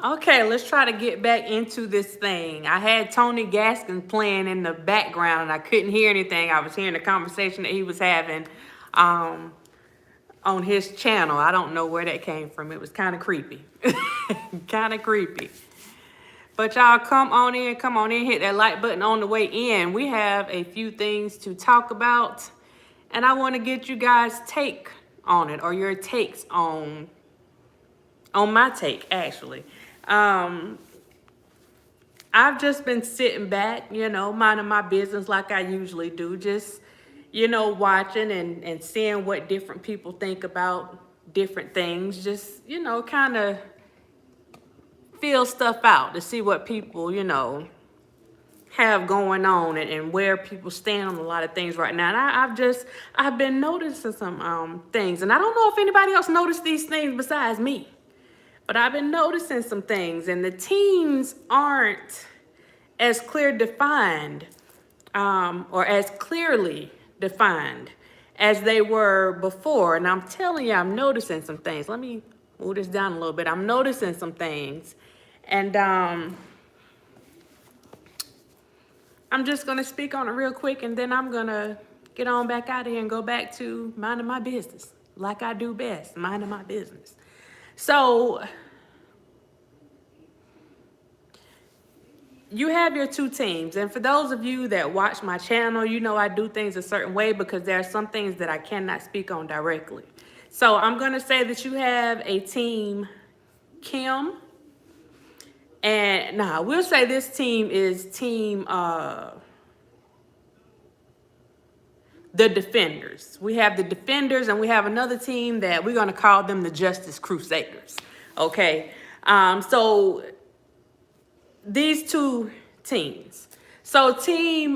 Okay, let's try to get back into this thing. I had Tony Gaskin playing in the background and I couldn't hear anything. I was hearing the conversation that he was having on his channel. I don't know where that came from. It was kind of creepy. Kind of creepy. But y'all come on in, hit that like button on the way in. We have a few things to talk about and I want to get you guys' take on it, or your takes on my take actually. I've just been sitting back, minding my business like I usually do, just, watching and seeing what different people think about different things, just, kind of feel stuff out to see what people, have going on and where people stand on a lot of things right now. And I've been noticing some things, and I don't know if anybody else noticed these things besides me. But I've been noticing some things, and the teams aren't as defined or as clearly defined as they were before. And I'm telling you, I'm noticing some things. Let me move this down a little bit. I'm noticing some things. And I'm just going to speak on it real quick, and then I'm going to get on back out of here and go back to minding my business like I do best, minding my business. So you have your two teams. And for those of you that watch my channel, I do things a certain way because there are some things that I cannot speak on directly. So I'm going to say that you have a team Kim. And we'll say this team is team the Defenders. We have the Defenders, and we have another team that we're going to call them the Justice Crusaders. Okay. So these two teams. So team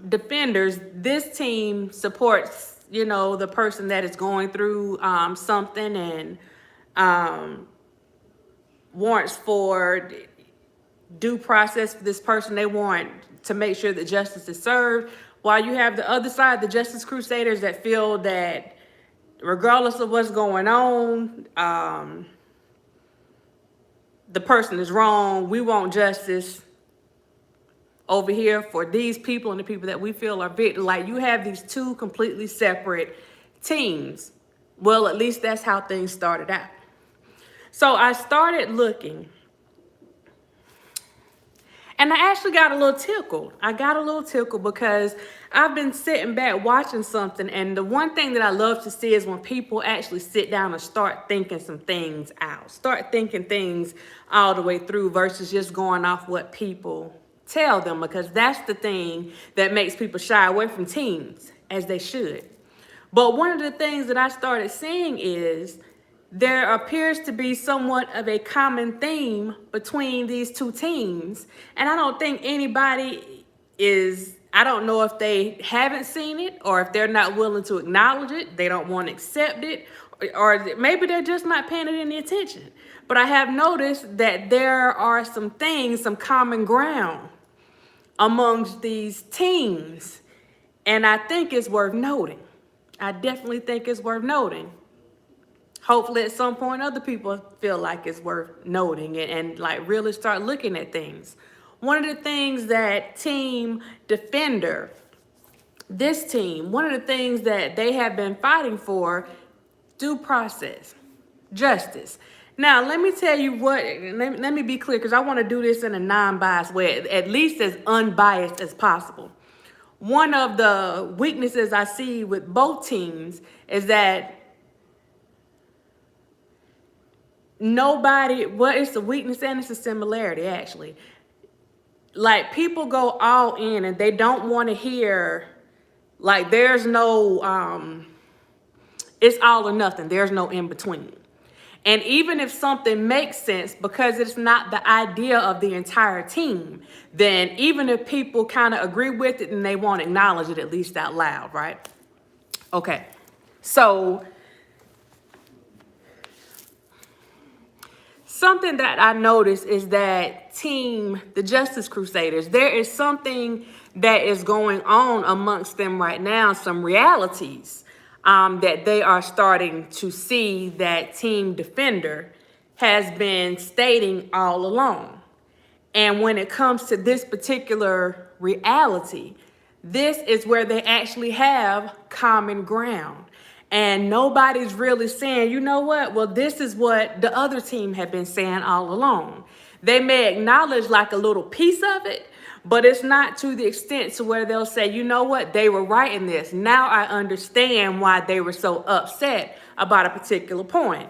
Defenders, this team supports, the person that is going through something and wants for due process for this person. They want to make sure that justice is served. While you have the other side, the Justice Crusaders, that feel that regardless of what's going on, the person is wrong. We want justice over here for these people and the people that we feel are victims. Like, you have these two completely separate teams. Well, at least that's how things started out. So I started looking, and I actually got a little tickled. I got a little tickled because I've been sitting back watching something, and the one thing that I love to see is when people actually sit down and start thinking some things out, start thinking things all the way through versus just going off what people tell them, because that's the thing that makes people shy away from teams, as they should. But one of the things that I started seeing is there appears to be somewhat of a common theme between these two teams. And I don't think anybody is, I don't know if they haven't seen it, or if they're not willing to acknowledge it, they don't want to accept it, or maybe they're just not paying it any attention. But I have noticed that there are some things, some common ground amongst these teams. And I think it's worth noting. I definitely think it's worth noting. Hopefully at some point other people feel like it's worth noting and like really start looking at things. One of the things that Team Defender, this team, one of the things that they have been fighting for, due process, justice. Now, let me tell you what, let me be clear, because I want to do this in a non-biased way, at least as unbiased as possible. One of the weaknesses I see with both teams is that it's a weakness and it's a similarity, actually. Like, people go all in and they don't want to hear, like, there's no, it's all or nothing. There's no in between. And even if something makes sense, because it's not the idea of the entire team, then even if people kind of agree with it and they won't acknowledge it, at least out loud, right? Okay, so something that I noticed is that the Justice Crusaders, there is something that is going on amongst them right now, some realities that they are starting to see that Team Defender has been stating all along. And when it comes to this particular reality, this is where they actually have common ground. And nobody's really saying, you know what? Well, this is what the other team had been saying all along. They may acknowledge like a little piece of it, but it's not to the extent to where they'll say, you know what? They were right in this. Now I understand why they were so upset about a particular point.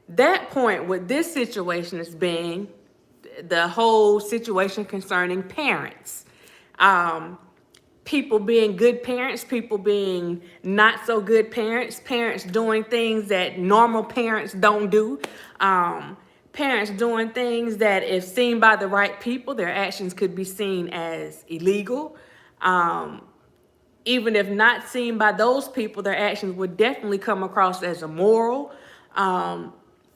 That point with this situation is being the whole situation concerning parents. People being good parents, people being not so good parents, parents doing things that normal parents don't do, parents doing things that if seen by the right people, their actions could be seen as illegal. Even if not seen by those people, their actions would definitely come across as immoral.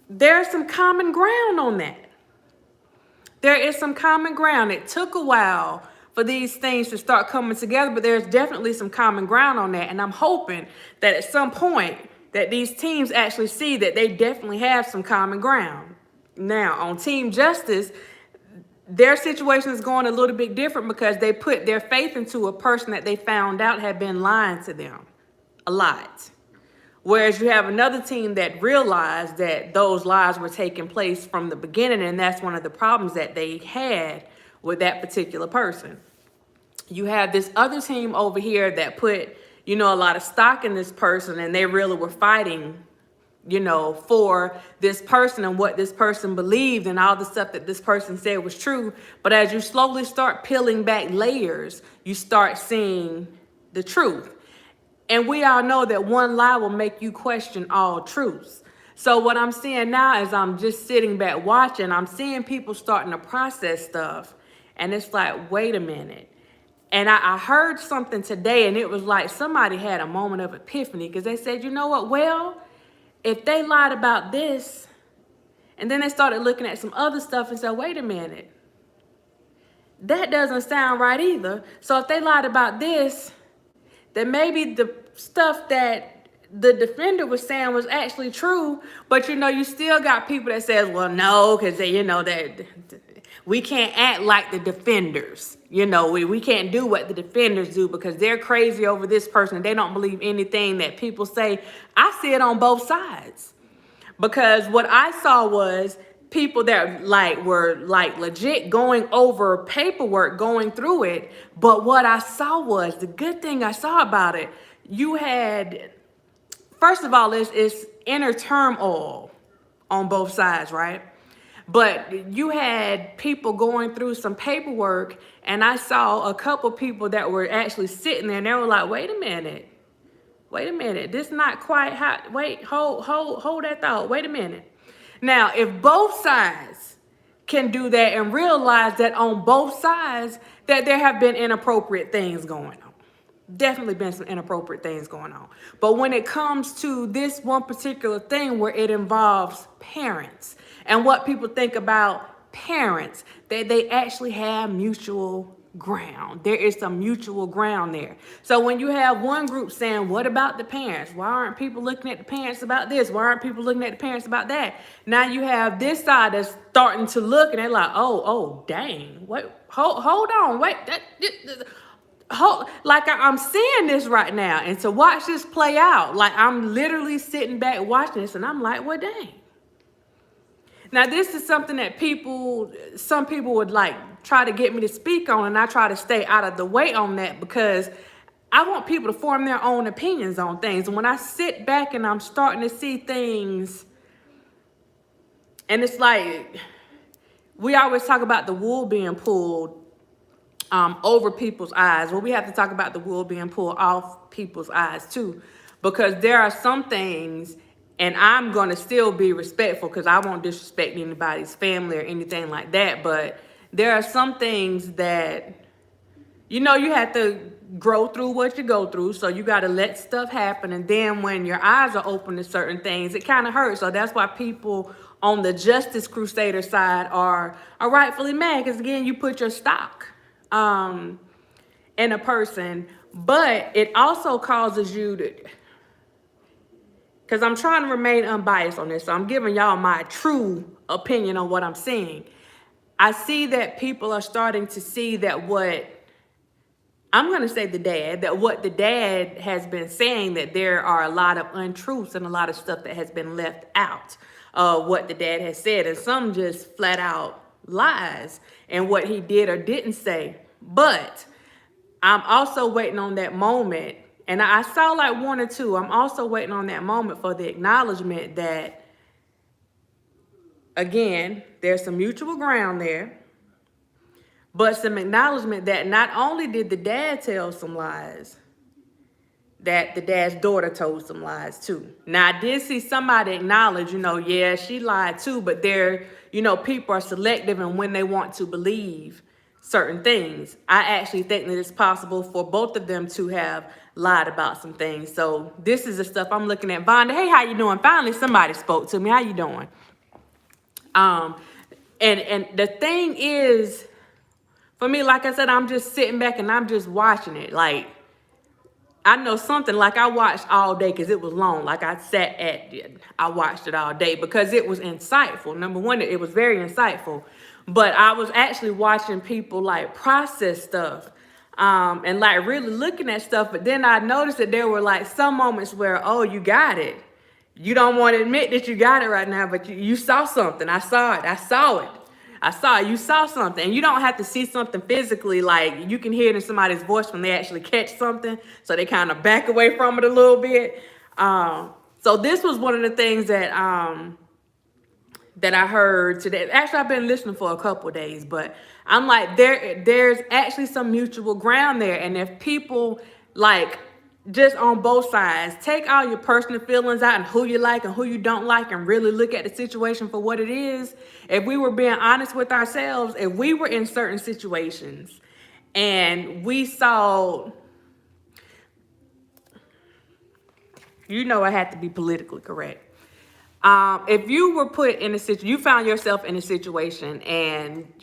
There's some common ground on that. There is some common ground. It took a while for these things to start coming together, but there's definitely some common ground on that. And I'm hoping that at some point that these teams actually see that they definitely have some common ground. Now, on Team Justice, their situation is going a little bit different because they put their faith into a person that they found out had been lying to them a lot. Whereas you have another team that realized that those lies were taking place from the beginning, and that's one of the problems that they had with that particular person. You have this other team over here that put, a lot of stock in this person, and they really were fighting, for this person and what this person believed and all the stuff that this person said was true. But as you slowly start peeling back layers, you start seeing the truth. And we all know that one lie will make you question all truths. So what I'm seeing now is I'm just sitting back watching. I'm seeing people starting to process stuff. And it's like, wait a minute. And I heard something today, and it was like somebody had a moment of epiphany because they said, you know what? Well, if they lied about this, and then they started looking at some other stuff and said, wait a minute. That doesn't sound right either. So if they lied about this, that maybe the stuff that the defender was saying was actually true, but you still got people that says, well, no, because that we can't act like the defenders. We can't do what the defenders do because they're crazy over this person. They don't believe anything that people say. I see it on both sides because what I saw was people that were legit going over paperwork, going through it. But what I saw was the good thing I saw about it. You had, first of all, it's inner turmoil on both sides, right? But you had people going through some paperwork, and I saw a couple people that were actually sitting there, and they were like, wait a minute, this not quite how, wait, hold that thought, wait a minute. Now, if both sides can do that and realize that on both sides that there have been inappropriate things going on, definitely been some inappropriate things going on. But when it comes to this one particular thing where it involves parents and what people think about parents, that they actually have mutual ground. There is some mutual ground there. So when you have one group saying, what about the parents? Why aren't people looking at the parents about this? Why aren't people looking at the parents about that? Now you have this side that's starting to look, and they're like, oh, dang. Wait, hold on. Wait, I'm seeing this right now. And to watch this play out, like I'm literally sitting back watching this, and I'm like, well, dang. Now, this is something that some people would try to get me to speak on, and I try to stay out of the way on that because I want people to form their own opinions on things. And when I sit back and I'm starting to see things, and it's like, we always talk about the wool being pulled over people's eyes. Well, we have to talk about the wool being pulled off people's eyes too, because there are some things. And I'm going to still be respectful because I won't disrespect anybody's family or anything like that. But there are some things that, you have to grow through what you go through. So you got to let stuff happen. And then when your eyes are open to certain things, it kind of hurts. So that's why people on the Justice Crusader side are rightfully mad. Because, again, you put your stock in a person. But it also causes you to... because I'm trying to remain unbiased on this. So I'm giving y'all my true opinion on what I'm seeing. I see that people are starting to see that what what the dad has been saying, that there are a lot of untruths and a lot of stuff that has been left out of what the dad has said, and some just flat out lies and what he did or didn't say. But I'm also waiting on that moment, and I saw like one or two. I'm also waiting on that moment for the acknowledgement that, again, there's some mutual ground there, but some acknowledgement that not only did the dad tell some lies, that the dad's daughter told some lies too. Now, I did see somebody acknowledge, yeah, she lied too, but people are selective in when they want to believe certain things. I actually think that it's possible for both of them to have lied about some things. So this is the stuff I'm looking at. Vonda, hey, how you doing? Finally, somebody spoke to me. How you doing? And the thing is, for me, like I said, I'm just sitting back and I'm just watching it. Like, I know something, like I watched all day because it was long. Like I watched it all day because it was insightful. Number one, it was very insightful. But I was actually watching people like process stuff and like really looking at stuff. But then I noticed that there were like some moments where, oh, you got it. You don't want to admit that you got it right now, but you saw something. I saw it. You saw something. And you don't have to see something physically. Like, you can hear it in somebody's voice when they actually catch something. So they kind of back away from it a little bit. So this was one of the things that I heard today. Actually, I've been listening for a couple of days, but I'm like, there's actually some mutual ground there. And if people, like, just on both sides, take all your personal feelings out and who you like and who you don't like, and really look at the situation for what it is. If we were being honest with ourselves, if we were in certain situations and we saw, I had to be politically correct. If you were put in a situation, you found yourself in a situation and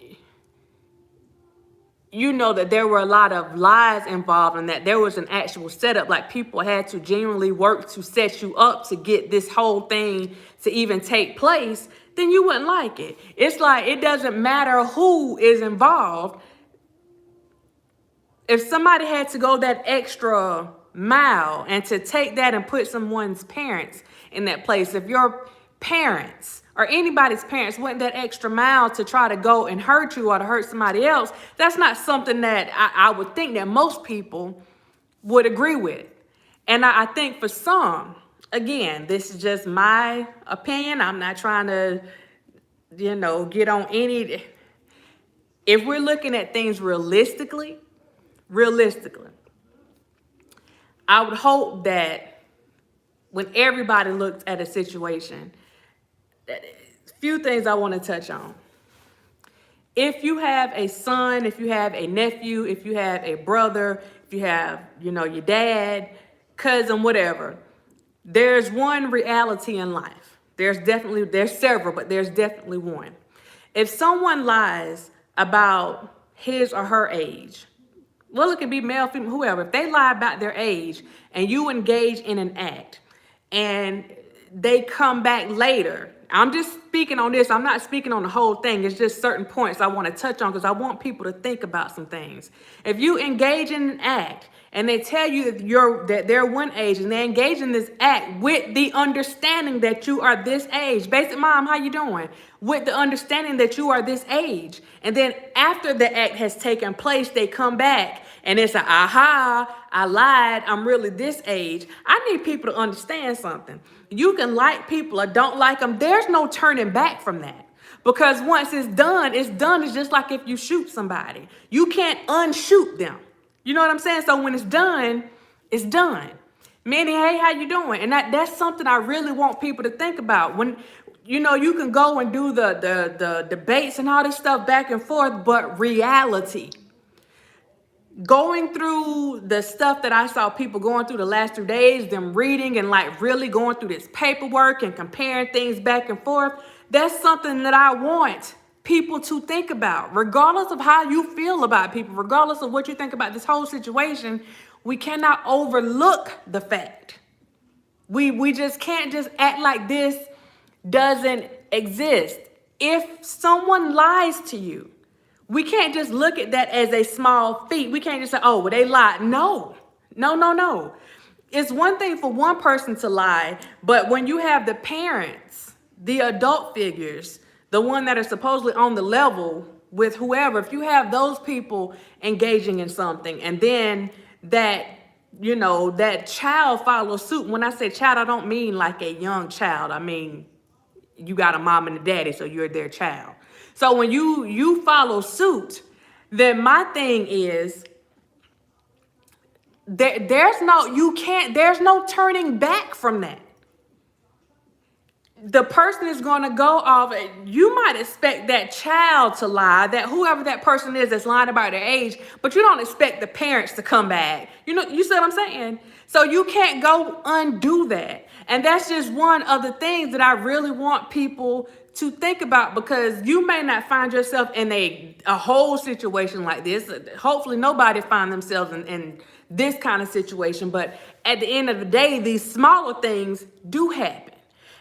you know that there were a lot of lies involved and that there was an actual setup, like people had to genuinely work to set you up to get this whole thing to even take place, then you wouldn't like it. It's like, it doesn't matter who is involved. If somebody had to go that extra mile and to take that and put someone's parents in that place, if your parents or anybody's parents went that extra mile to try to go and hurt you or to hurt somebody else, that's not something that I would think that most people would agree with. And I think for some, again, this is just my opinion. I'm not trying to, get on any. If we're looking at things realistically, I would hope that when everybody looks at a situation, few things I want to touch on. If you have a son, if you have a nephew, if you have a brother, if you have, your dad, cousin, whatever, there's one reality in life. There's several, but there's definitely one. If someone lies about his or her age, well, it could be male, female, whoever, if they lie about their age and you engage in an act and they come back later, I'm just speaking on this. I'm not speaking on the whole thing. It's just certain points I want to touch on because I want people to think about some things. If you engage in an act and they tell you that they're one age and they engage in this act with the understanding that you are this age, basic mom, how you doing? With the understanding that you are this age. And then after the act has taken place, they come back and it's a, aha, I lied, I'm really this age. I need people to understand something. You can like people or don't like them. There's no turning back from that. Because once it's done, it's done. It's just like if you shoot somebody. You can't unshoot them. You know what I'm saying? So when it's done, it's done. Meaning, hey, how you doing? And that's something I really want people to think about. When, you can go and do the debates and all this stuff back and forth, but reality. Going through the stuff that I saw people going through the last 2 days, them reading and like really going through this paperwork and comparing things back and forth, that's something that I want people to think about. Regardless of how you feel about people, regardless of what you think about this whole situation, we cannot overlook the fact We just can't just act like this doesn't exist. If someone lies to you, we can't just look at that as a small feat. We can't just say, oh, well, they lied. No, no, no, no. It's one thing for one person to lie, but when you have the parents, the adult figures, the one that are supposedly on the level with whoever, if you have those people engaging in something and then that, you know, that child follows suit. When I say child, I don't mean like a young child. I mean, you got a mom and a daddy, so you're their child. So when you follow suit, then my thing is there's no turning back from that. The person is going to go off. You might expect that child to lie, that whoever that person is that's lying about their age, but you don't expect the parents to come back. You know, you see what I'm saying? So you can't go undo that. And that's just one of the things that I really want people to think about, because you may not find yourself in a whole situation like this. Hopefully nobody find themselves in this kind of situation. But at the end of the day, these smaller things do happen.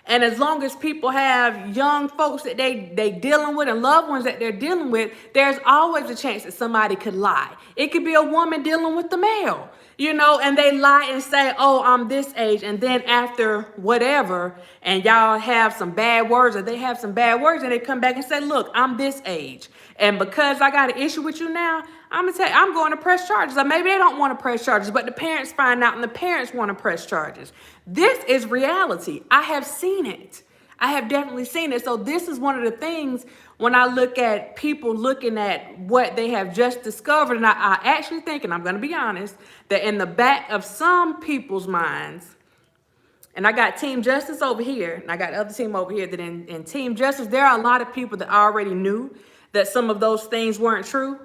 And as long as people have young folks that they dealing with and loved ones that they're dealing with, there's always a chance that somebody could lie. It could be a woman dealing with the male, you know, and they lie and say, oh, I'm this age. And then after whatever, and y'all have some bad words, or they have some bad words, and they come back and say, look, I'm this age. And because I got an issue with you now, I'm going to tell you, I'm going to press charges. Or maybe they don't want to press charges, but the parents find out and the parents want to press charges. This is reality. I have seen it. I have definitely seen it. So this is one of the things when I look at people looking at what they have just discovered, and I actually think, and I'm going to be honest, that in the back of some people's minds, and I got Team Justice over here, and I got the other team over here, that in Team Justice, there are a lot of people that already knew that some of those things weren't true.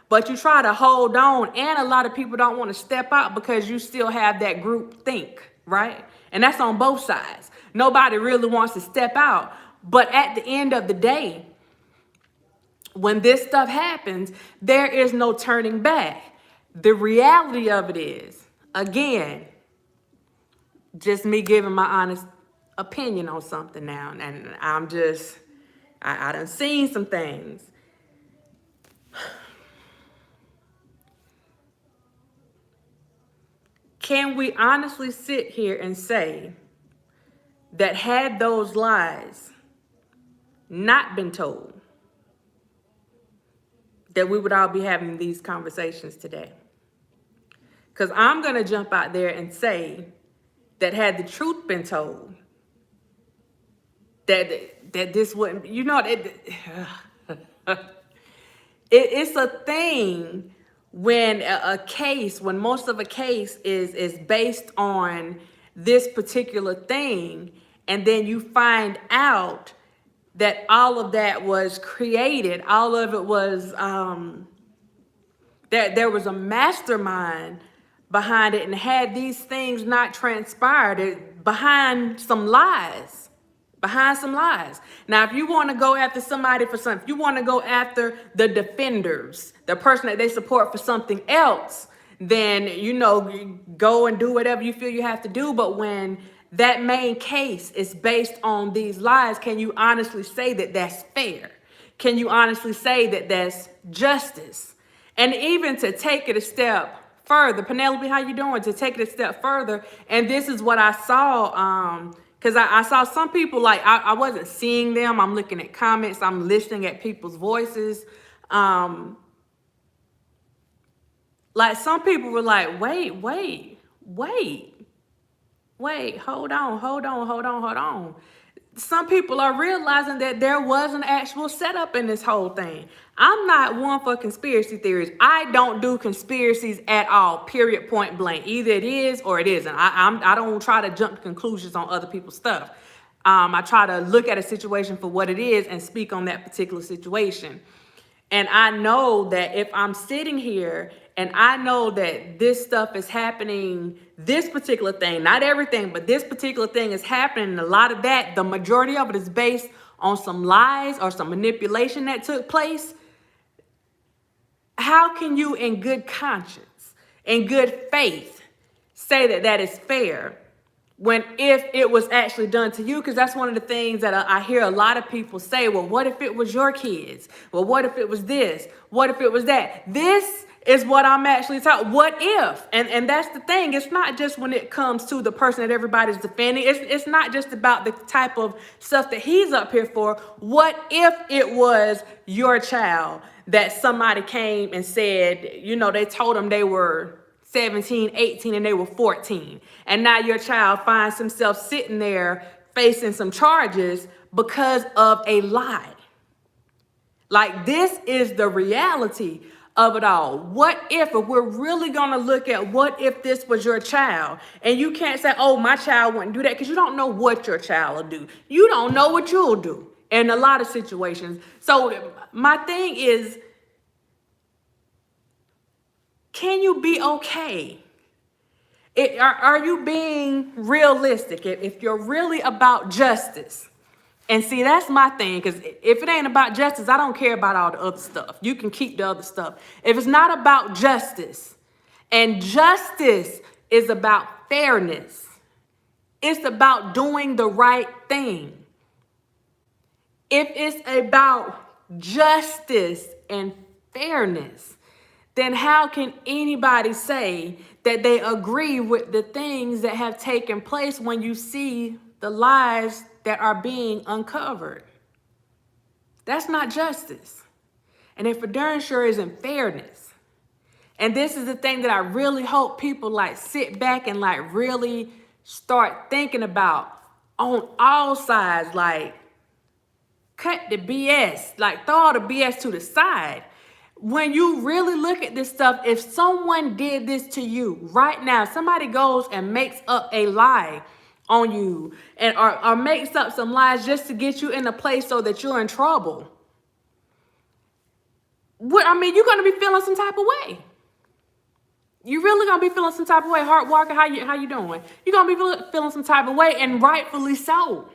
But you try to hold on, and a lot of people don't want to step out because you still have that group think, right? And that's on both sides. Nobody really wants to step out. But at the end of the day, when this stuff happens, there is no turning back. The reality of it is, again, just me giving my honest opinion on something now. And I done seen some things. Can we honestly sit here and say that had those lies not been told, that we would all be having these conversations today? Because I'm going to jump out there and say that had the truth been told, that this wouldn't, you know, it's a thing when when most of a case is based on this particular thing, and then you find out that all of that was created, all of it was, that there was a mastermind behind it, and had these things not transpired, behind some lies. Now, if you want to go after somebody for something, if you want to go after the defenders, the person that they support for something else, then, you know, go and do whatever you feel you have to do. But when that main case is based on these lies, can you honestly say that that's fair? Can you honestly say that that's justice? And even to take it a step further, Penelope, how you doing? To take it a step further, and this is what I saw, because I saw some people, like, I wasn't seeing them. I'm looking at comments. I'm listening at people's voices. Like, some people were like, wait, hold on. Some people are realizing that there was an actual setup in this whole thing. I'm not one for conspiracy theories. I don't do conspiracies at all, period, point blank. Either it is or it isn't. I don't try to jump to conclusions on other people's stuff. I try to look at a situation for what it is and speak on that particular situation. And I know that if I'm sitting here and I know that this stuff is happening, this particular thing, not everything, but this particular thing is happening, and a lot of that, the majority of it is based on some lies or some manipulation that took place. How can you, in good conscience, in good faith, say that that is fair if it was actually done to you? Because that's one of the things that I hear a lot of people say, well, what if it was your kids? Well, what if it was this? What if it was that? This is what I'm actually talking. What if? And that's the thing. It's not just when it comes to the person that everybody's defending. It's not just about the type of stuff that he's up here for. What if it was your child that somebody came and said, you know, they told them they were 17, 18, and they were 14. And now your child finds himself sitting there facing some charges because of a lie. Like, this is the reality of it all. What if we're really going to look at what if this was your child? And you can't say, oh, my child wouldn't do that, because you don't know what your child will do. You don't know what you'll do in a lot of situations. So my thing is, can you be okay? Are you being realistic? If you're really about justice, and see, that's my thing, because if it ain't about justice, I don't care about all the other stuff. You can keep the other stuff. If it's not about justice, and justice is about fairness, it's about doing the right thing. If it's about justice and fairness, then how can anybody say that they agree with the things that have taken place when you see the lies that are being uncovered? That's not justice. And it for darn sure isn't fairness. And this is the thing that I really hope people like sit back and like really start thinking about on all sides. Like, cut the BS, like throw all the BS to the side. When you really look at this stuff, if someone did this to you right now, somebody goes and makes up a lie on you and or makes up some lies just to get you in a place so that you're in trouble. You're going to be feeling some type of way. You really going to be feeling some type of way. Heart Walker, how you doing? You're going to be feeling some type of way, and rightfully so.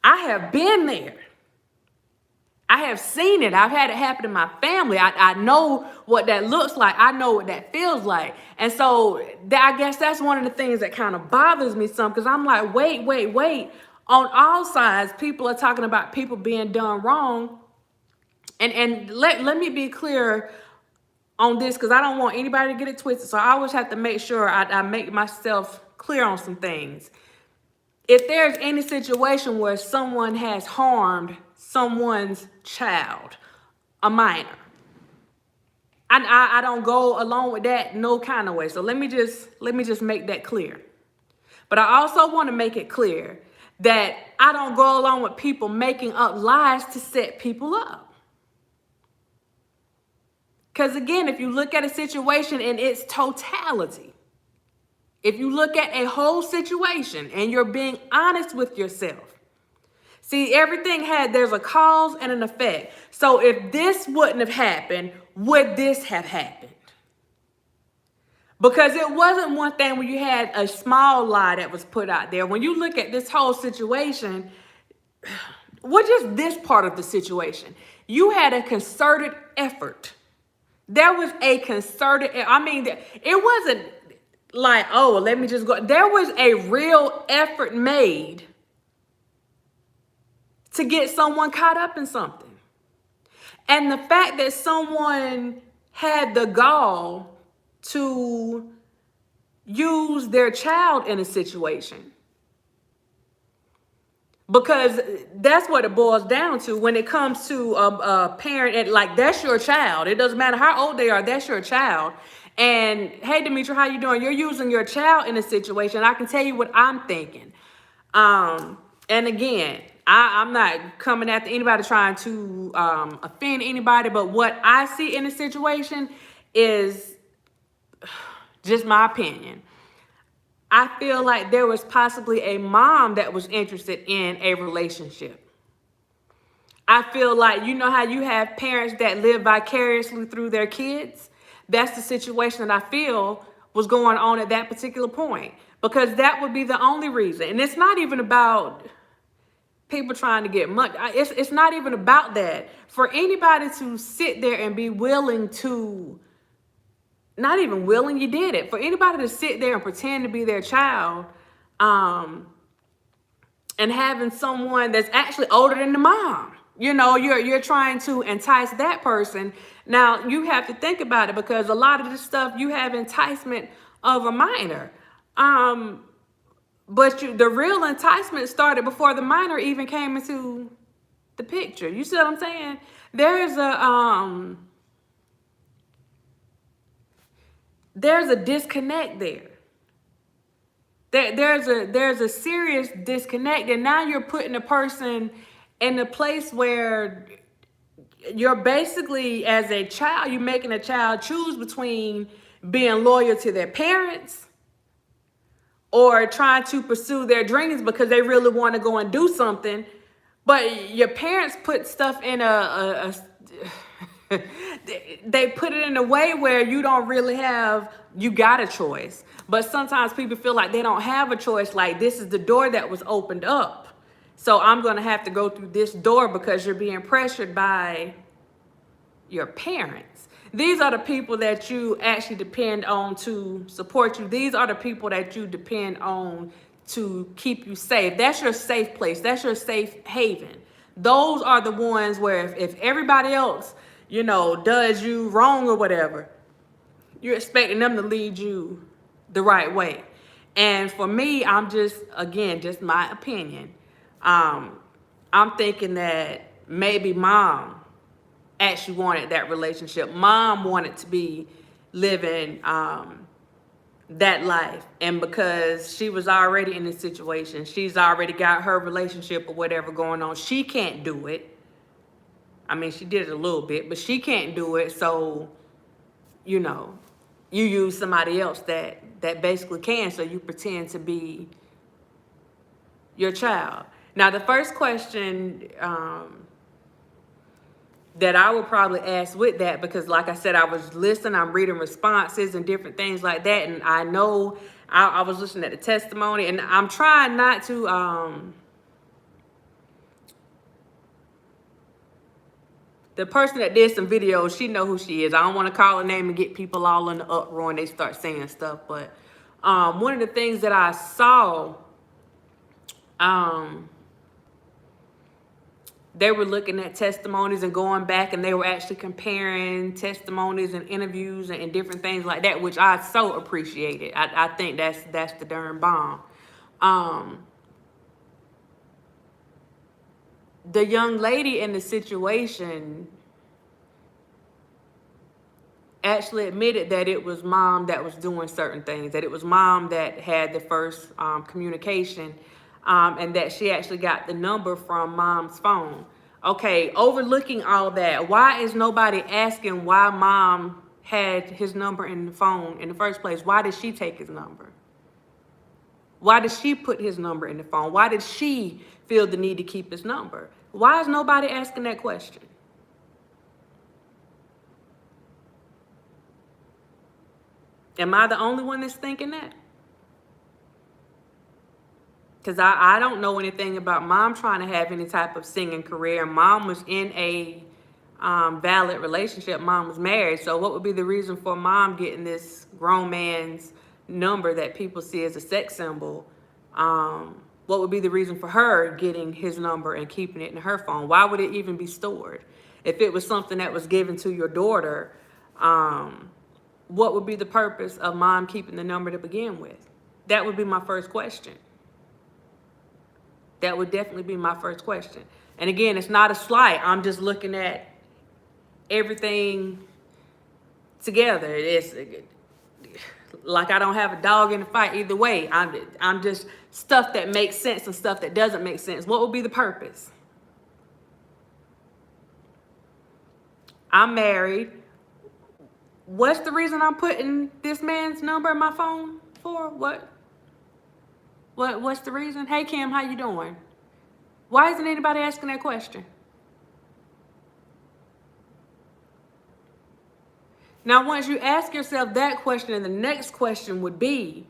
I have been there. I have seen it. I've had it happen in my family. I know what that looks like. I know what that feels like. And so I guess that's one of the things that kind of bothers me some, because I'm like, wait. On all sides, people are talking about people being done wrong. And let me be clear on this, because I don't want anybody to get it twisted. So I always have to make sure I make myself clear on some things. If there's any situation where someone has harmed someone's child, a minor, I don't go along with that no kind of way. So let me just make that clear. But I also want to make it clear that I don't go along with people making up lies to set people up. Because again, if you look at a situation in its totality, if you look at a whole situation and you're being honest with yourself, see, there's a cause and an effect. So if this wouldn't have happened, would this have happened? Because it wasn't one thing when you had a small lie that was put out there. When you look at this whole situation, what is this part of the situation? You had a concerted effort. There was a concerted, it wasn't like, oh, let me just go. There was a real effort made to get someone caught up in something. And the fact that someone had the gall to use their child in a situation, because that's what it boils down to when it comes to a parent, and like, that's your child. It doesn't matter how old they are, that's your child. And hey, Demetri, how you doing? You're using your child in a situation. I can tell you what I'm thinking. And again, I'm not coming after anybody trying to offend anybody, but what I see in the situation is just my opinion. I feel like there was possibly a mom that was interested in a relationship. I feel like, you know how you have parents that live vicariously through their kids? That's the situation that I feel was going on at that particular point, because that would be the only reason. And it's not even about people trying to get money. It's not even about that. For anybody to sit there and be willing to not even willing, you did it. For anybody to sit there and pretend to be their child, and having someone that's actually older than the mom, you're trying to entice that person. Now you have to think about it, because a lot of this stuff, you have enticement of a minor. But the real enticement started before the minor even came into the picture. You see what I'm saying? There's a disconnect there. There's a serious disconnect, and now you're putting a person in a place where you're basically, as a child, you're making a child choose between being loyal to their parents or trying to pursue their dreams because they really want to go and do something. But your parents put stuff in they put it in a way where you don't really you got a choice. But sometimes people feel like they don't have a choice. Like, this is the door that was opened up, so I'm going to have to go through this door because you're being pressured by your parents. These are the people that you actually depend on to support you. These are the people that you depend on to keep you safe. That's your safe place. That's your safe haven. Those are the ones where if everybody else, does you wrong or whatever, you're expecting them to lead you the right way. And for me, I'm just my opinion. I'm thinking that maybe mom actually wanted that relationship. Mom wanted to be living that life. And because she was already in this situation, she's already got her relationship or whatever going on, she can't do it. I mean, she did it a little bit, but she can't do it. So, you use somebody else that basically can. So you pretend to be your child. Now, the first question that I would probably ask with that, because like I said, I was listening, I'm reading responses and different things like that. And I know I was listening at the testimony, and I'm trying not to, the person that did some videos, she know who she is. I don't want to call her name and get people all in the uproar and they start saying stuff. But one of the things that I saw, they were looking at testimonies and going back, and they were actually comparing testimonies and interviews and different things like that, which I so appreciated. I think that's the darn bomb. The young lady in the situation actually admitted that it was mom that was doing certain things, that it was mom that had the first communication, and that she actually got the number from mom's phone. Okay, overlooking all that, why is nobody asking why mom had his number in the phone in the first place? Why did she take his number? Why did she put his number in the phone? Why did she feel the need to keep his number? Why is nobody asking that question? Am I the only one that's thinking that? Because I don't know anything about mom trying to have any type of singing career. Mom was in a valid relationship. Mom was married. So what would be the reason for mom getting this grown man's number that people see as a sex symbol? What would be the reason for her getting his number and keeping it in her phone? Why would it even be stored? If it was something that was given to your daughter, what would be the purpose of mom keeping the number to begin with? That would be my first question. That would definitely be my first question. And again, it's not a slight. I'm just looking at everything together. It's like I don't have a dog in the fight either way. I'm just stuff that makes sense and stuff that doesn't make sense. What would be the purpose? I'm married. What's the reason I'm putting this man's number in my phone for? What's the reason? Hey Kim, how you doing? Why isn't anybody asking that question? Now, once you ask yourself that question, and the next question would be,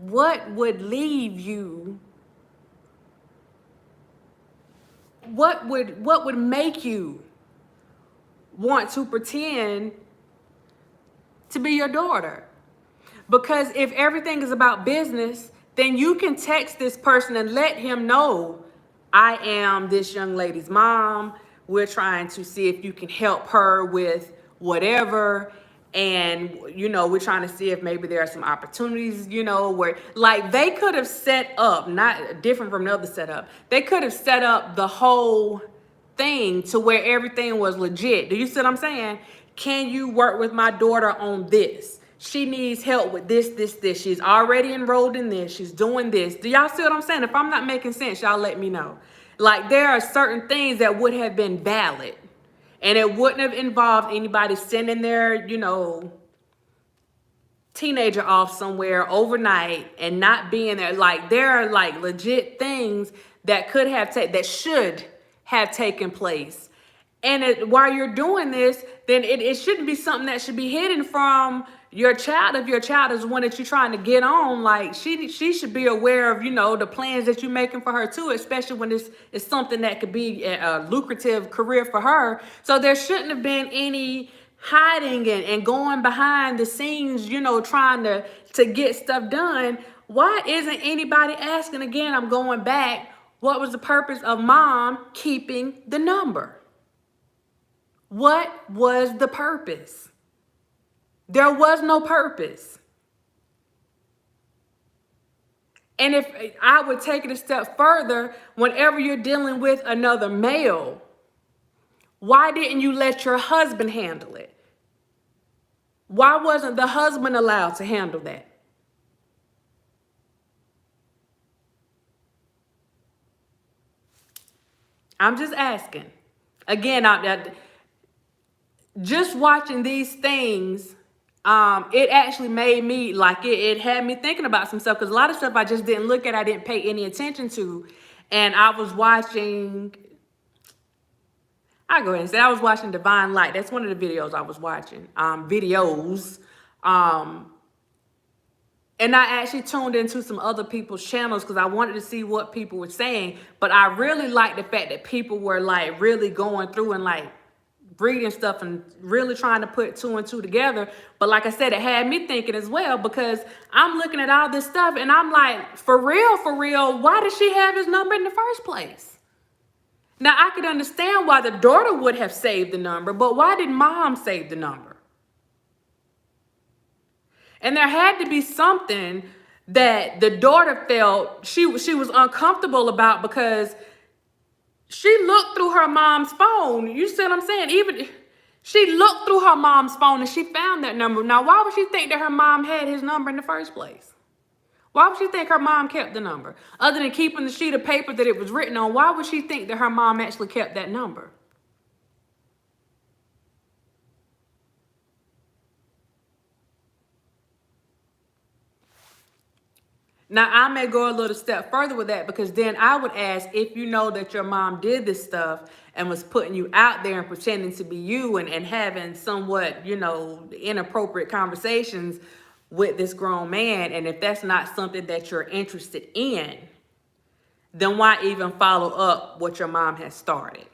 what would leave you would make you want to pretend to be your daughter? Because if everything is about business, then you can text this person and let him know, I am this young lady's mom. We're trying to see if you can help her with whatever. And, we're trying to see if maybe there are some opportunities, where like they could have set up, not different from the other setup. They could have set up the whole thing to where everything was legit. Do you see what I'm saying? Can you work with my daughter on this? She needs help with this. She's already enrolled in this. She's doing this. Do y'all see what I'm saying? If I'm not making sense, y'all let me know. Like, there are certain things that would have been valid, and it wouldn't have involved anybody sending their, teenager off somewhere overnight and not being there. Like, there are like legit things that could have that should have taken place. And while you're doing this, then it shouldn't be something that should be hidden from your child. If your child is one that you're trying to get on, like she should be aware of, the plans that you're making for her too, especially when it's something that could be a lucrative career for her. So there shouldn't have been any hiding and going behind the scenes, trying to get stuff done. Why isn't anybody asking again? I'm going back. What was the purpose of mom keeping the number? What was the purpose? There was no purpose. And if I would take it a step further, whenever you're dealing with another male, why didn't you let your husband handle it? Why wasn't the husband allowed to handle that? I'm just asking. Again, just watching these things, it actually made me, like, it had me thinking about some stuff, because a lot of stuff I just didn't look at, I didn't pay any attention to. And I was watching, I go ahead and say I was watching Divine Light. That's one of the videos I was watching, and I actually tuned into some other people's channels because I wanted to see what people were saying. But I really liked the fact that people were like really going through and like reading stuff and really trying to put two and two together. But like I said, it had me thinking as well, because I'm looking at all this stuff and I'm like, for real, why did she have his number in the first place? Now, I could understand why the daughter would have saved the number, but why did mom save the number? And there had to be something that the daughter felt she was uncomfortable about, because she looked through her mom's phone. You see what I'm saying? Even she looked through her mom's phone and she found that number. Now, why would she think that her mom had his number in the first place? Why would she think her mom kept the number? Other than keeping the sheet of paper that it was written on, why would she think that her mom actually kept that number? Now, I may go a little step further with that, because then I would ask, if you know that your mom did this stuff and was putting you out there and pretending to be you and having somewhat, inappropriate conversations with this grown man, and if that's not something that you're interested in, then why even follow up what your mom has started?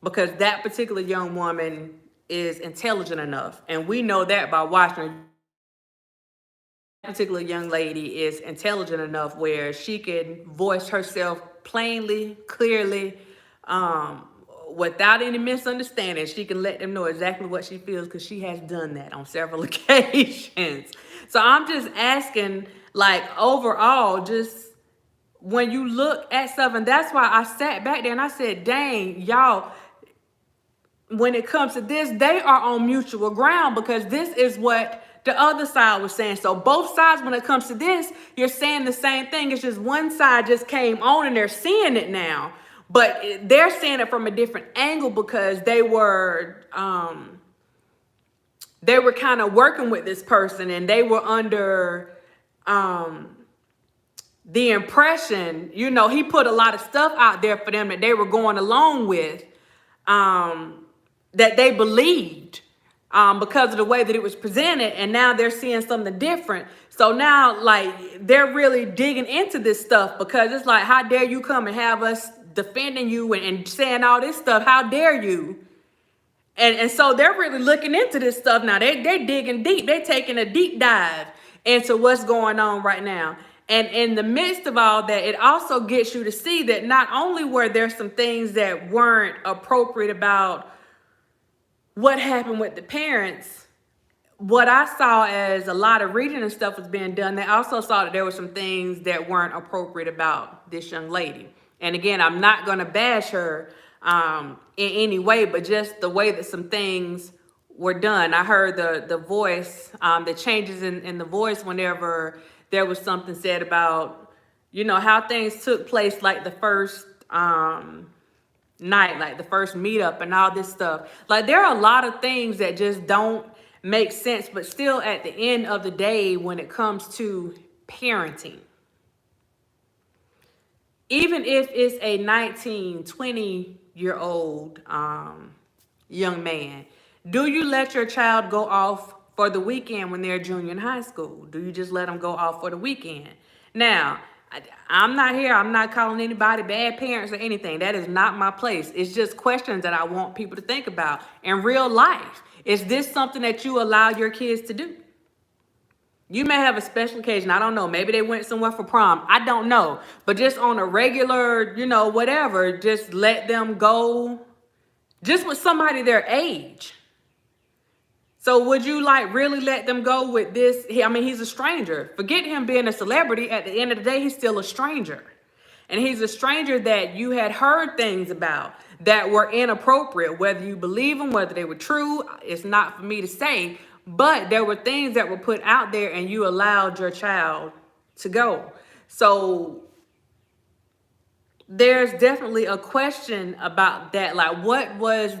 Because that particular young woman is intelligent enough, and we know that by watching her. That particular young lady is intelligent enough where she can voice herself plainly, clearly, without any misunderstanding. She can let them know exactly what she feels, because she has done that on several occasions. So I'm just asking, like, overall, just when you look at stuff, and that's why I sat back there and I said, dang, y'all, when it comes to this, they are on mutual ground, because this is what the other side was saying. So both sides, when it comes to this, you're saying the same thing. It's just one side just came on and they're seeing it now, but they're seeing it from a different angle, because they were kind of working with this person, and they were under the impression, he put a lot of stuff out there for them that they were going along with, that they believed. because of the way that it was presented, and now they're seeing something different. So now, like, they're really digging into this stuff, because it's like, how dare you come and have us defending you and saying all this stuff? How dare you? And so they're really looking into this stuff now. They're digging deep. They're taking a deep dive into what's going on right now. And in the midst of all that, it also gets you to see that not only were there some things that weren't appropriate about what happened with the parents, what I saw as a lot of reading and stuff was being done, they also saw that there were some things that weren't appropriate about this young lady. And again, I'm not going to bash her in any way, but just the way that some things were done. I heard the voice, the changes in the voice whenever there was something said about, you know, how things took place, like the first night, like the first meetup and all this stuff. Like, there are a lot of things that just don't make sense, but still at the end of the day, when it comes to parenting, even if it's a 19, 20-year-old young man, do you let your child go off for the weekend when they're junior in high school? Do you just let them go off for the weekend? Now, I'm not calling anybody bad parents or anything. That is not my place. It's just questions that I want people to think about. In real life, is this something that you allow your kids to do? You may have a special occasion. I don't know. Maybe they went somewhere for prom. I don't know. But just on a regular, you know, whatever, just let them go just with somebody their age. So would you like really let them go with this? I mean, he's a stranger. Forget him being a celebrity. At the end of the day, he's still a stranger. And he's a stranger that you had heard things about that were inappropriate. Whether you believe them, whether they were true, it's not for me to say. But there were things that were put out there and you allowed your child to go. So there's definitely a question about that. Like, what was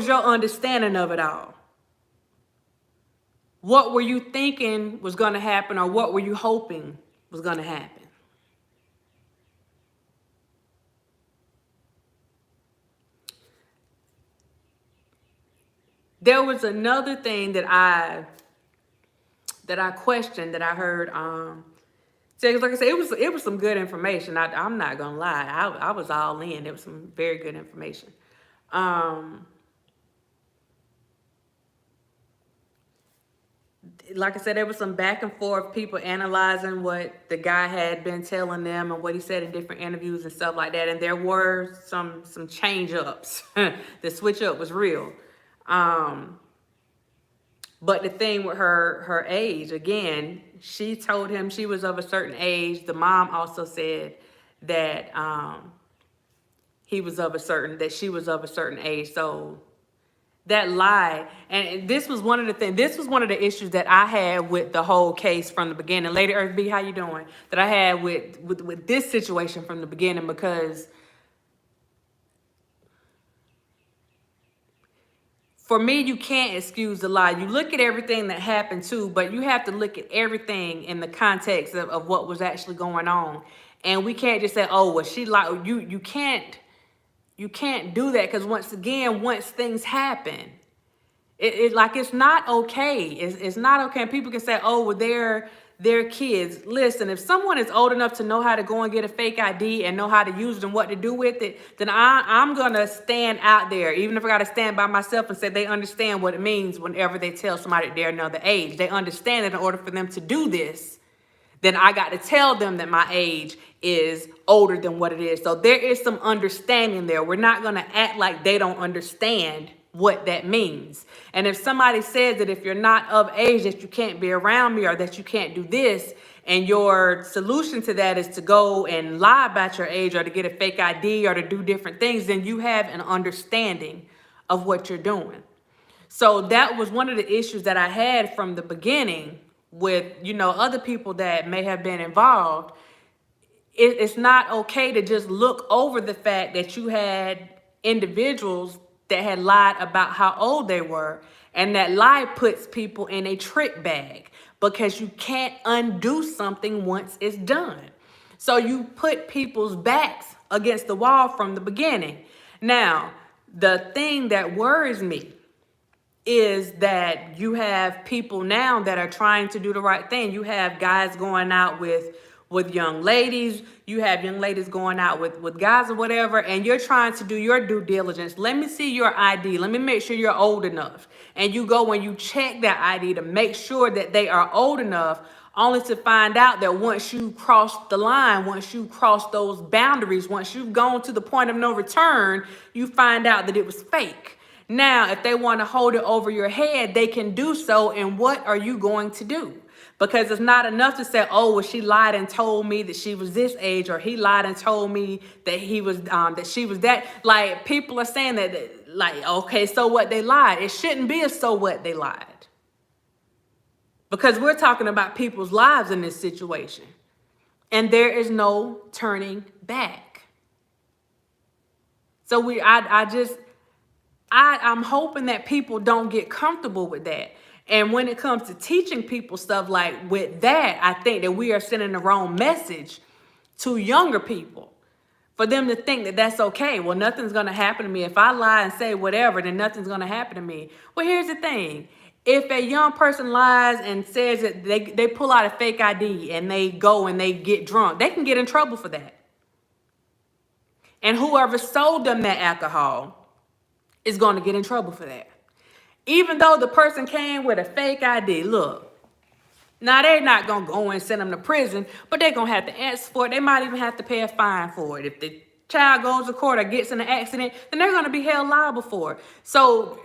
your understanding of it all? What were you thinking was going to happen, or what were you hoping was going to happen? There was another thing that I questioned, that I heard. So like I said, it was some good information. I'm not gonna lie, I was all in. It was some very good information. Like I said, there was some back and forth, people analyzing what the guy had been telling them and what he said in different interviews and stuff like that. And there were some change ups. The switch up was real. But the thing with her age, again, she told him she was of a certain age. The mom also said that she was of a certain age. So that lie, and this was one of the issues that I had with the whole case from the beginning. Lady Earth B, how you doing? That I had with this situation from the beginning, because for me, you can't excuse the lie. You look at everything that happened too, but you have to look at everything in the context of what was actually going on. And we can't just say, oh, well, she lied. You can't do that, because once things happen, it's not okay. It's not okay. And people can say, oh, well, they're kids. Listen, if someone is old enough to know how to go and get a fake ID and know how to use it and what to do with it, then I'm going to stand out there, even if I got to stand by myself and say they understand what it means whenever they tell somebody they're another age. They understand that in order for them to do this, then I got to tell them that my age is older than what it is. So there is some understanding there. We're not going to act like they don't understand what that means. And if somebody says that if you're not of age, that you can't be around me, or that you can't do this, and your solution to that is to go and lie about your age, or to get a fake ID, or to do different things, then you have an understanding of what you're doing. So that was one of the issues that I had from the beginning with, you know, other people that may have been involved. It's not okay to just look over the fact that you had individuals that had lied about how old they were, and that lie puts people in a trick bag, because you can't undo something once it's done. So you put people's backs against the wall from the beginning. Now, The thing that worries me is that you have people now that are trying to do the right thing. You have guys going out with young ladies. You have young ladies going out with guys or whatever, and you're trying to do your due diligence. Let me see your ID. Let me make sure you're old enough. And you go and you check that ID to make sure that they are old enough, only to find out that once you cross the line, once you cross those boundaries, once you've gone to the point of no return, you find out that it was fake. Now, if they want to hold it over your head, they can do so. And what are you going to do? Because it's not enough to say, oh, well, she lied and told me that she was this age, or he lied and told me that he was that she was that. Like, people are saying that, like, okay, so what, they lied. It shouldn't be a so what, they lied. Because we're talking about people's lives in this situation. And there is no turning back. So I'm hoping that people don't get comfortable with that. And when it comes to teaching people stuff like with that, I think that we are sending the wrong message to younger people for them to think that that's okay. Well, nothing's going to happen to me. If I lie and say whatever, then nothing's going to happen to me. Well, here's the thing. If a young person lies and says that they pull out a fake ID and they go and they get drunk, they can get in trouble for that. And whoever sold them that alcohol is going to get in trouble for that. Even though the person came with a fake ID, look, now they're not going to go and send them to prison, but they're going to have to answer for it. They might even have to pay a fine for it. If the child goes to court or gets in an accident, then they're going to be held liable for it. So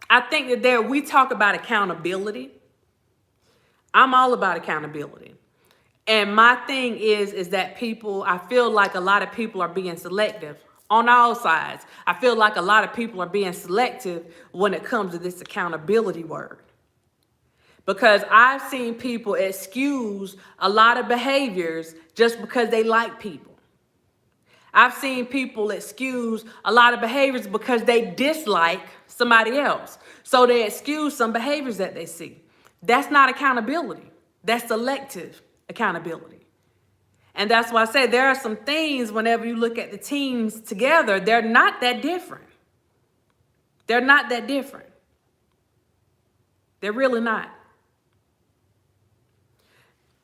I think that we talk about accountability. I'm all about accountability. And my thing is that I feel like a lot of people are being selective on all sides. I feel like a lot of people are being selective when it comes to this accountability word. Because I've seen people excuse a lot of behaviors just because they like people. I've seen people excuse a lot of behaviors because they dislike somebody else. So they excuse some behaviors that they see. That's not accountability. That's selective accountability. And that's why I say there are some things whenever you look at the teams together, they're not that different. They're not that different. They're really not.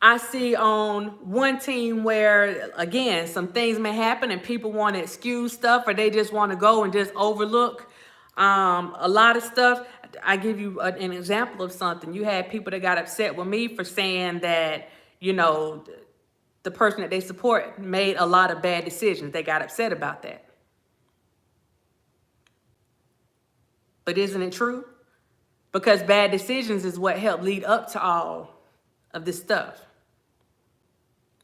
I see on one team where, again, some things may happen and people want to excuse stuff, or they just want to go and just overlook a lot of stuff. I give you an example of something. You had people that got upset with me for saying that, you know, the person that they support made a lot of bad decisions. They got upset about that. But isn't it true? Because bad decisions is what helped lead up to all of this stuff.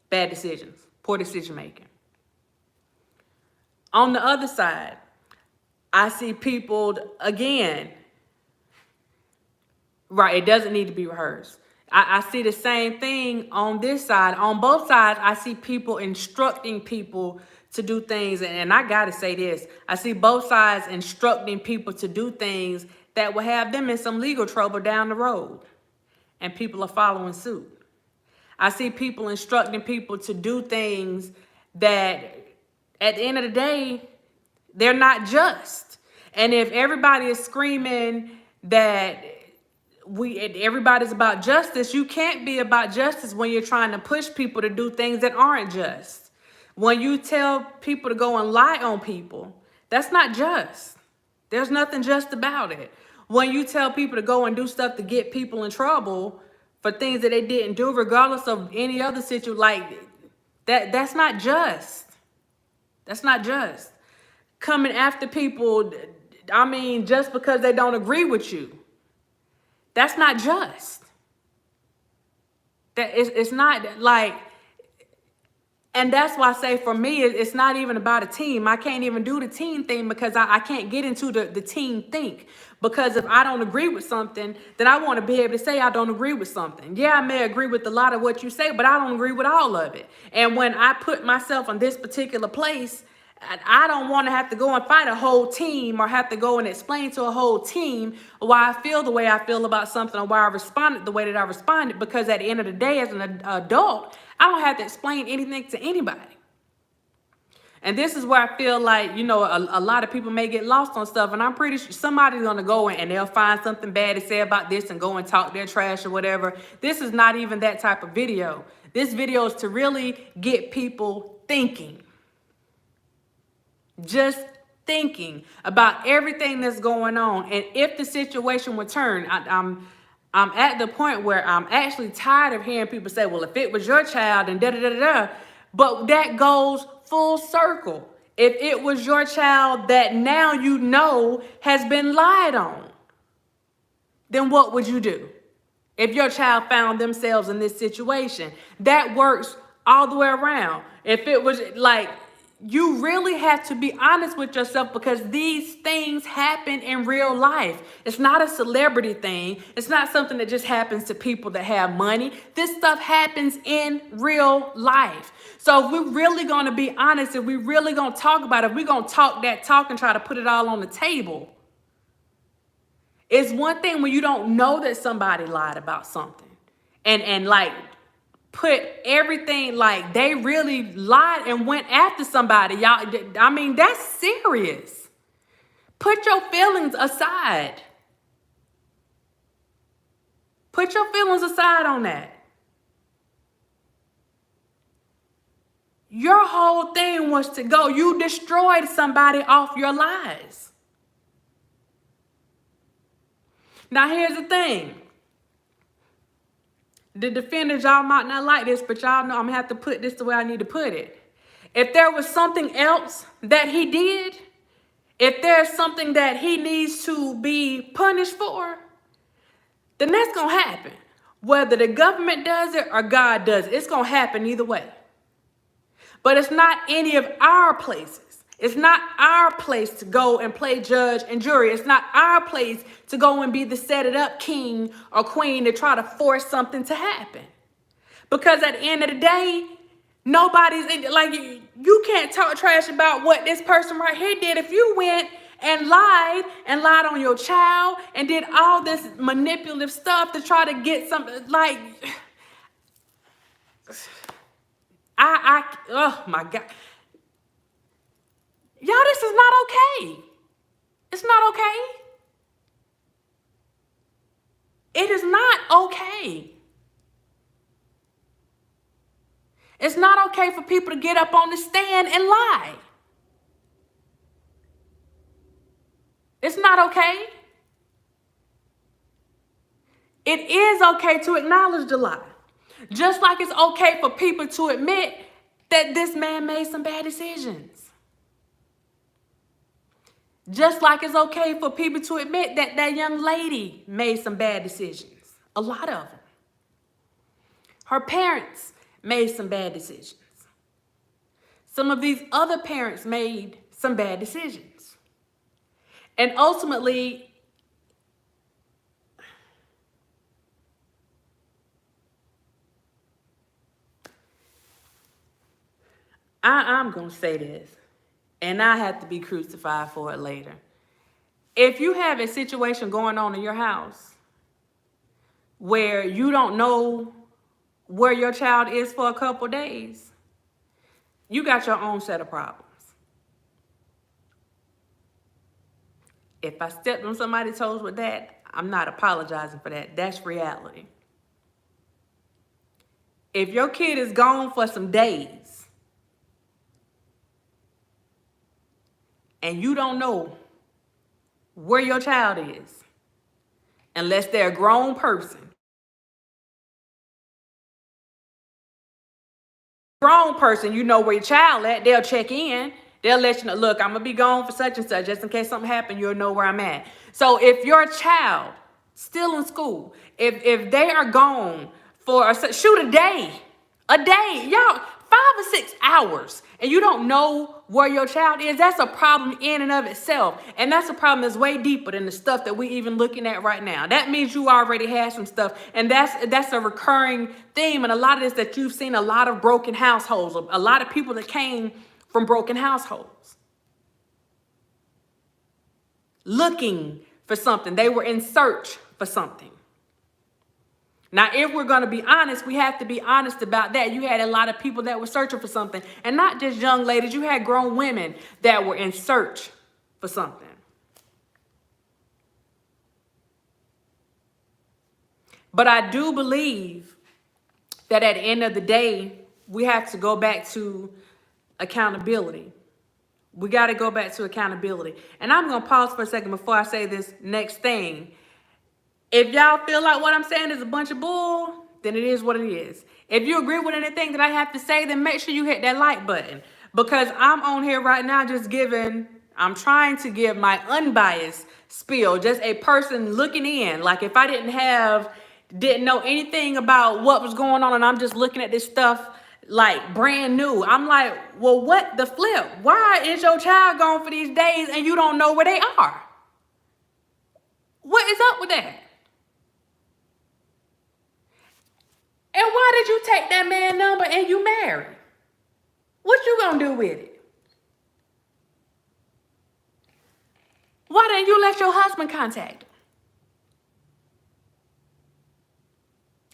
Bad decisions, poor decision making. On the other side, I see people, again, right, it doesn't need to be rehearsed. I see the same thing on this side. On both sides, I see people instructing people to do things. And I got to say this. I see both sides instructing people to do things that will have them in some legal trouble down the road. And people are following suit. I see people instructing people to do things that at the end of the day, they're not just. And if everybody is screaming that everybody's about justice, you can't be about justice when you're trying to push people to do things that aren't just. When you tell people to go and lie on people, that's not just. There's nothing just about it. When you tell people to go and do stuff to get people in trouble for things that they didn't do, regardless of any other situation, like that's not just. That's not just. Coming after people, I mean, just because they don't agree with you, that's not just. It's not like, and that's why I say for me, it's not even about a team. I can't even do the team thing because I can't get into the team think. Because if I don't agree with something, then I want to be able to say I don't agree with something. Yeah, I may agree with a lot of what you say, but I don't agree with all of it. And when I put myself in this particular place, I don't want to have to go and fight a whole team or have to go and explain to a whole team why I feel the way I feel about something or why I responded the way that I responded. Because at the end of the day, as an adult, I don't have to explain anything to anybody. And this is where I feel like, you know, a lot of people may get lost on stuff. And I'm pretty sure somebody's going to go in and they'll find something bad to say about this and go and talk their trash or whatever. This is not even that type of video. This video is to really get people thinking. Just thinking about everything that's going on. And if the situation would turn, I'm at the point where I'm actually tired of hearing people say, well, if it was your child and da-da-da-da-da. But that goes full circle. If it was your child that now you know has been lied on, then what would you do? If your child found themselves in this situation, that works all the way around. If it was like, you really have to be honest with yourself, because these things happen in real life. It's not a celebrity thing. It's not something that just happens to people that have money. This stuff happens in real life. So if we're really going to be honest, if we're really going to talk about it, if we're going to talk that talk and try to put it all on the table, it's one thing when you don't know that somebody lied about something and like put everything, like they really lied and went after somebody. Y'all, I mean, that's serious. Put your feelings aside. Put your feelings aside on that. Your whole thing was to go. You destroyed somebody off your lies. Now, here's the thing. The defenders, y'all might not like this, but y'all know I'm going to have to put this the way I need to put it. If there was something else that he did, if there's something that he needs to be punished for, then that's going to happen. Whether the government does it or God does it, it's going to happen either way. But it's not any of our places. It's not our place to go and play judge and jury. It's not our place to go and be the set it up king or queen to try to force something to happen. Because at the end of the day, nobody's like, you can't talk trash about what this person right here did. If you went and lied on your child and did all this manipulative stuff to try to get something, like, oh my God. Y'all, this is not okay. It's not okay. It is not okay. It's not okay for people to get up on the stand and lie. It's not okay. It is okay to acknowledge the lie. Just like it's okay for people to admit that this man made some bad decisions. Just like it's okay for people to admit that that young lady made some bad decisions. A lot of them. Her parents made some bad decisions. Some of these other parents made some bad decisions. And ultimately, I'm going to say this, and I have to be crucified for it later. If you have a situation going on in your house where you don't know where your child is for a couple days, you got your own set of problems. If I stepped on somebody's toes with that, I'm not apologizing for that. That's reality. If your kid is gone for some days and you don't know where your child is, unless they're a grown person, you know where your child at, they'll check in. They'll let you know, look, I'm going to be gone for such and such. Just in case something happened, you'll know where I'm at. So if your child still in school, if they are gone for, shoot a day, y'all, 5 or 6 hours, and you don't know where your child is, that's a problem in and of itself. And that's a problem that's way deeper than the stuff that we even looking at right now. That means you already had some stuff, and that's a recurring theme. And a lot of this that you've seen, a lot of broken households, a lot of people that came from broken households, looking for something. They were in search for something. Now, if we're going to be honest, we have to be honest about that. You had a lot of people that were searching for something, and not just young ladies. You had grown women that were in search for something. But I do believe that at the end of the day, we have to go back to accountability. We got to go back to accountability. And I'm going to pause for a second before I say this next thing. If y'all feel like what I'm saying is a bunch of bull, then it is what it is. If you agree with anything that I have to say, then make sure you hit that like button. Because I'm on here right now just I'm trying to give my unbiased spiel, just a person looking in. Like if I didn't know anything about what was going on and I'm just looking at this stuff like brand new. I'm like, well, what the flip? Why is your child gone for these days and you don't know where they are? What is up with that? And why did you take that man's number and you married? What you gonna do with it? Why didn't you let your husband contact him?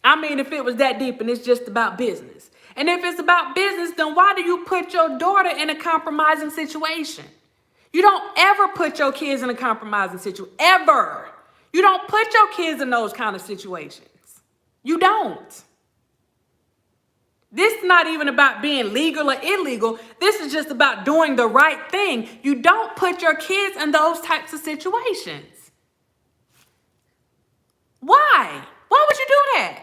I mean, if it was that deep and it's just about business. And if it's about business, then why do you put your daughter in a compromising situation? You don't ever put your kids in a compromising situation. Ever. You don't put your kids in those kind of situations. You don't. This is not even about being legal or illegal. This is just about doing the right thing. You don't put your kids in those types of situations. Why? Why would you do that?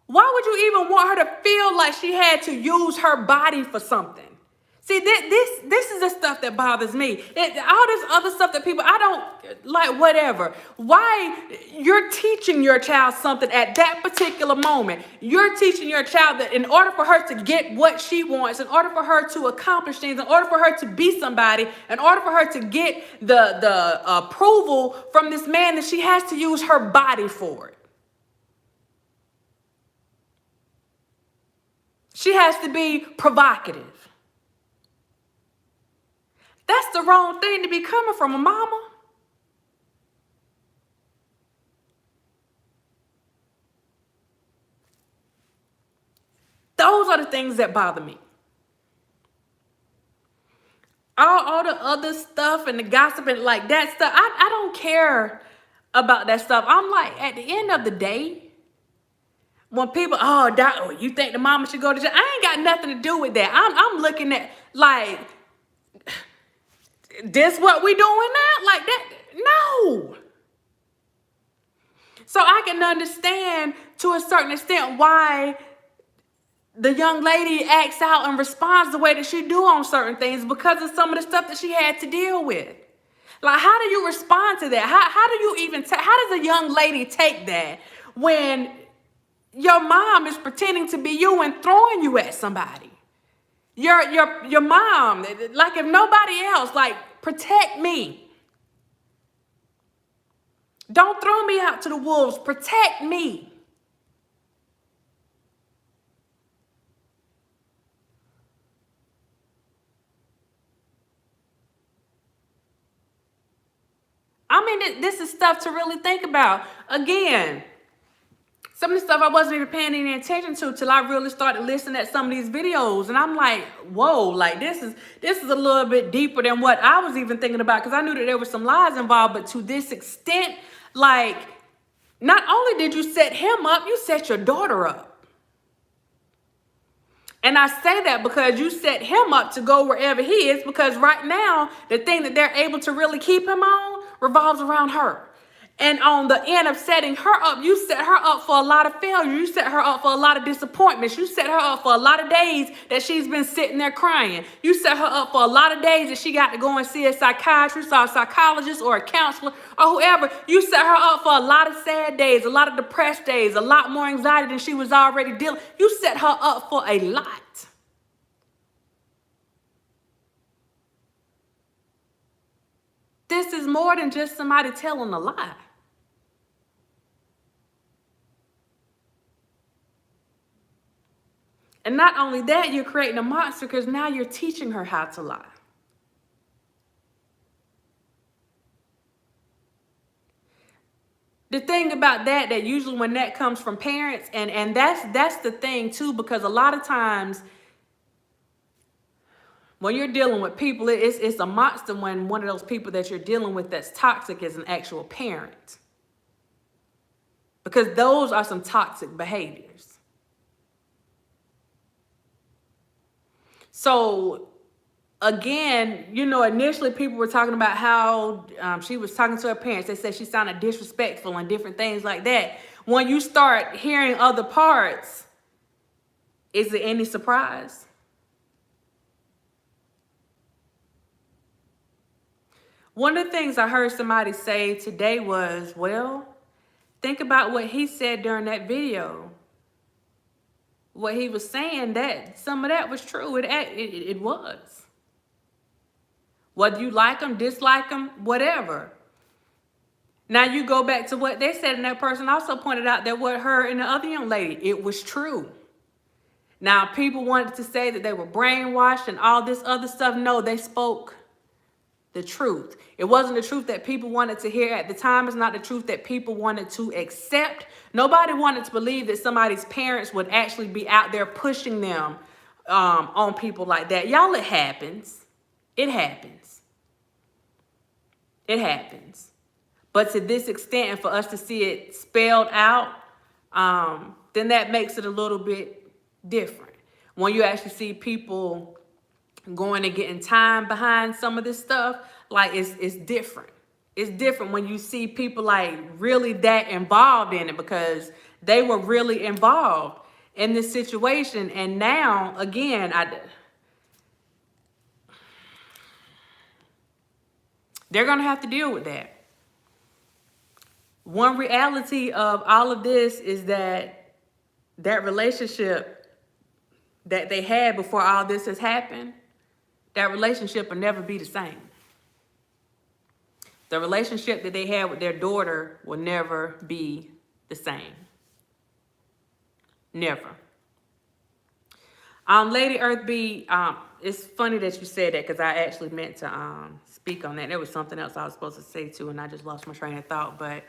Why would you even want her to feel like she had to use her body for something? See, this is the stuff that bothers me. All this other stuff that people, I don't like, whatever. Why you're teaching your child something at that particular moment. You're teaching your child that in order for her to get what she wants, in order for her to accomplish things, in order for her to be somebody, in order for her to get the approval from this man, that she has to use her body for it. She has to be provocative. That's the wrong thing to be coming from a mama. Those are the things that bother me. All the other stuff and the gossip and like that stuff, I don't care about that stuff. I'm like, at the end of the day, when people, you think the mama should go to jail? I ain't got nothing to do with that. I'm looking at like, this what we doing now? Like that? No. So I can understand to a certain extent why the young lady acts out and responds the way that she do on certain things because of some of the stuff that she had to deal with. Like, how do you respond to that? How do you even, how does a young lady take that when your mom is pretending to be you and throwing you at somebody? Your mom, like if nobody else, like protect me. Don't throw me out to the wolves. Protect me. I mean, this is stuff to really think about. Again, some of the stuff I wasn't even paying any attention to till I really started listening at some of these videos. And I'm like, whoa, like this is a little bit deeper than what I was even thinking about, because I knew that there were some lies involved. But to this extent, like, not only did you set him up, you set your daughter up. And I say that because you set him up to go wherever he is, because right now, the thing that they're able to really keep him on revolves around her. And on the end of setting her up, you set her up for a lot of failure. You set her up for a lot of disappointments. You set her up for a lot of days that she's been sitting there crying. You set her up for a lot of days that she got to go and see a psychiatrist or a psychologist or a counselor or whoever. You set her up for a lot of sad days, a lot of depressed days, a lot more anxiety than she was already dealing. You set her up for a lot. This is more than just somebody telling a lie. And not only that, you're creating a monster because now you're teaching her how to lie. The thing about that usually when that comes from parents, and that's the thing too, because a lot of times when you're dealing with people, it's a monster when one of those people that you're dealing with that's toxic is an actual parent. Because those are some toxic behaviors. So again, you know, initially people were talking about how she was talking to her parents. They said she sounded disrespectful and different things like that. When you start hearing other parts, is it any surprise? One of the things I heard somebody say today was, well, think about what he said during that video. What he was saying, that some of that was true. It was. Whether you like them, dislike them, whatever. Now you go back to what they said, and that person also pointed out that what her and the other young lady, it was true. Now people wanted to say that they were brainwashed and all this other stuff. No, they spoke the truth. It wasn't the truth that people wanted to hear at the time. It's not the truth that people wanted to accept. Nobody wanted to believe that somebody's parents would actually be out there pushing them on people like that. Y'all, it happens. It happens. It happens. But to this extent, and for us to see it spelled out, then that makes it a little bit different. When you actually see people going and getting time behind some of this stuff, like it's different. It's different when you see people like really that involved in it, because they were really involved in this situation. And now again, they're gonna have to deal with that. One reality of all of this is that relationship that they had before all this has happened, that relationship will never be the same. The relationship that they had with their daughter will never be the same. Never. Lady Earthby, it's funny that you said that, because I actually meant to speak on that. There was something else I was supposed to say too, and I just lost my train of thought. But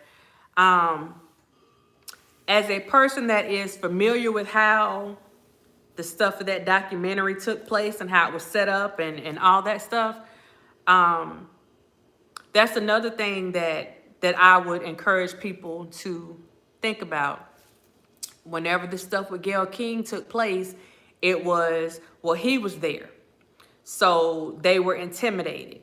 as a person that is familiar with how the stuff of that documentary took place and how it was set up and all that stuff, that's another thing that I would encourage people to think about. Whenever the stuff with Gayle King took place, it was, well, he was there, so they were intimidated.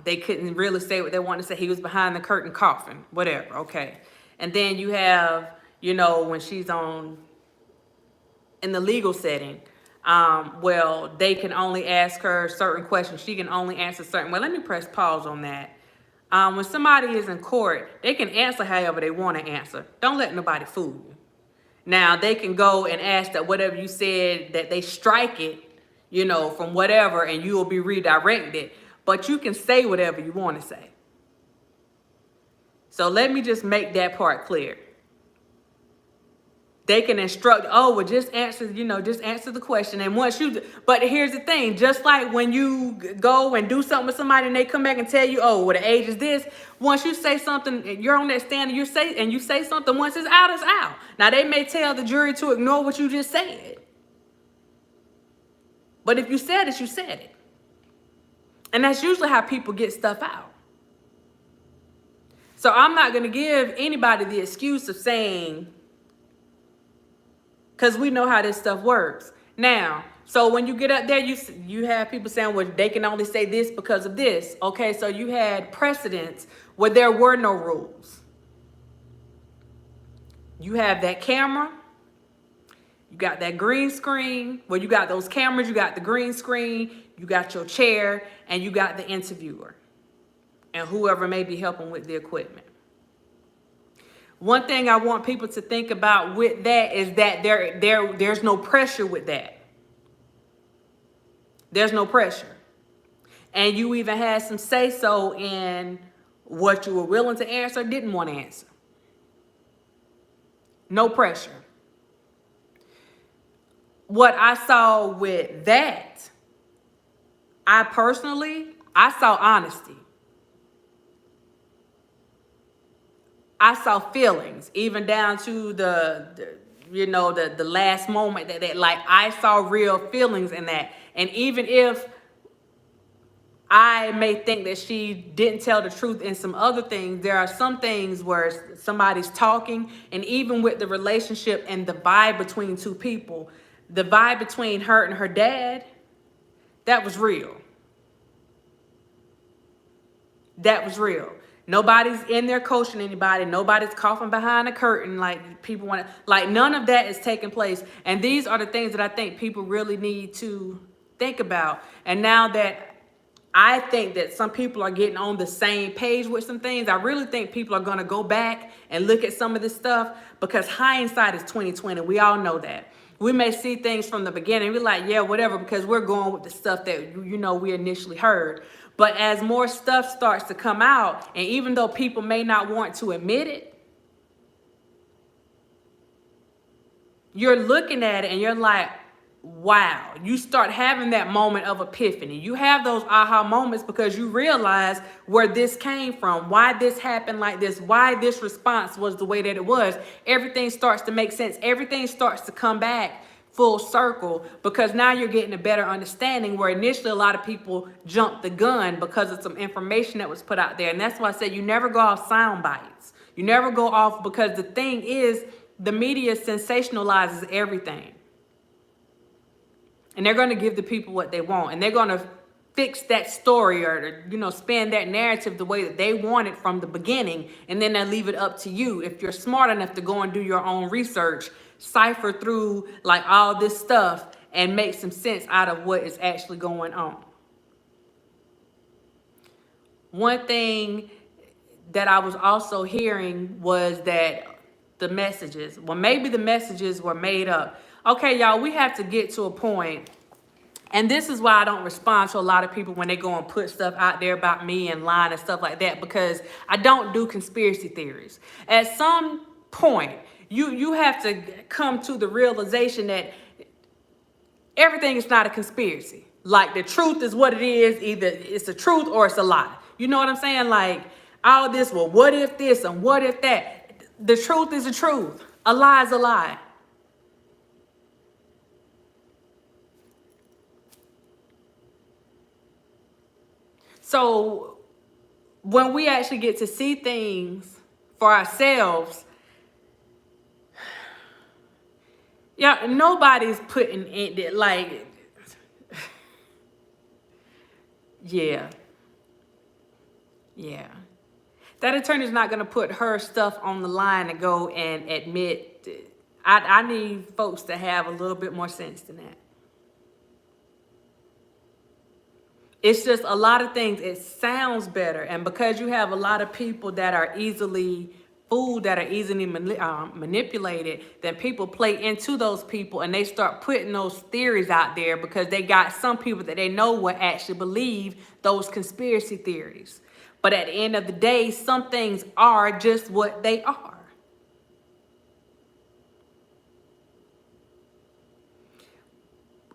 They couldn't really say what they wanted to say. He was behind the curtain coughing, whatever, okay. And then you have, you know, when she's in the legal setting, well, they can only ask her certain questions. She can only answer certain. Well, let me press pause on that. When somebody is in court, they can answer however they want to answer. Don't let nobody fool you. Now, they can go and ask that whatever you said, that they strike it, you know, from whatever, and you will be redirected. But you can say whatever you want to say. So let me just make that part clear. They can instruct, oh, well, just answer, you know, just answer the question. And once you, but here's the thing, just like when you go and do something with somebody and they come back and tell you, oh, well, the age is this. Once you say something, you're on that stand and you say something, once it's out, it's out. Now, they may tell the jury to ignore what you just said. But if you said it, you said it. And that's usually how people get stuff out. So I'm not going to give anybody the excuse of saying, because we know how this stuff works. Now, so when you get up there, you have people saying, well, they can only say this because of this. Okay, so you had precedents where there were no rules. You have that camera. You got that green screen. Well, you got those cameras, you got the green screen, you got your chair, and you got the interviewer and whoever may be helping with the equipment. One thing I want people to think about with that is that there's no pressure with that. There's no pressure. And you even had some say-so in what you were willing to answer, didn't want to answer. No pressure. What I saw with that, I saw honesty. I saw feelings, even down to the last moment that like I saw real feelings in that. And even if I may think that she didn't tell the truth in some other things, there are some things where somebody's talking, and even with the relationship and the vibe between two people, the vibe between her and her dad, that was real. That was real. Nobody's in there coaching anybody. Nobody's coughing behind a curtain like people want to. Like, none of that is taking place. And these are the things that I think people really need to think about. And now that I think that some people are getting on the same page with some things, I really think people are going to go back and look at some of this stuff, because hindsight is 2020. We all know that. We may see things from the beginning. We're like, yeah, whatever, because we're going with the stuff that, we initially heard. But as more stuff starts to come out, and even though people may not want to admit it, you're looking at it and you're like, wow. You start having that moment of epiphany. You have those aha moments because you realize where this came from, why this happened like this, why this response was the way that it was. Everything starts to make sense. Everything starts to come back full circle, because now you're getting a better understanding, where initially a lot of people jumped the gun because of some information that was put out there. And that's why I said you never go off sound bites. You never go off, because the thing is, the media sensationalizes everything. And they're going to give the people what they want. And they're going to fix that story, or, spin that narrative the way that they want it from the beginning. And then they leave it up to you. If you're smart enough to go and do your own research, cipher through like all this stuff and make some sense out of what is actually going on. One thing that I was also hearing was that maybe the messages were made up. Okay, y'all, we have to get to a point, and this is why I don't respond to a lot of people when they go and put stuff out there about me and lying and stuff like that, because I don't do conspiracy theories. At some point, you have to come to the realization that everything is not a conspiracy. Like, the truth is what it is. Either it's the truth or it's a lie. You know what I'm saying? Like, all this, well, what if this and what if that? The truth is the truth. A lie is a lie. So when we actually get to see things for ourselves, yeah, nobody's putting in it like, yeah. That attorney's not going to put her stuff on the line and go and admit. I need folks to have a little bit more sense than that. It's just a lot of things, it sounds better. And because you have a lot of people that are easily fooled, that are easily manipulated, then people play into those people and they start putting those theories out there, because they got some people that they know will actually believe those conspiracy theories. But at the end of the day, some things are just what they are.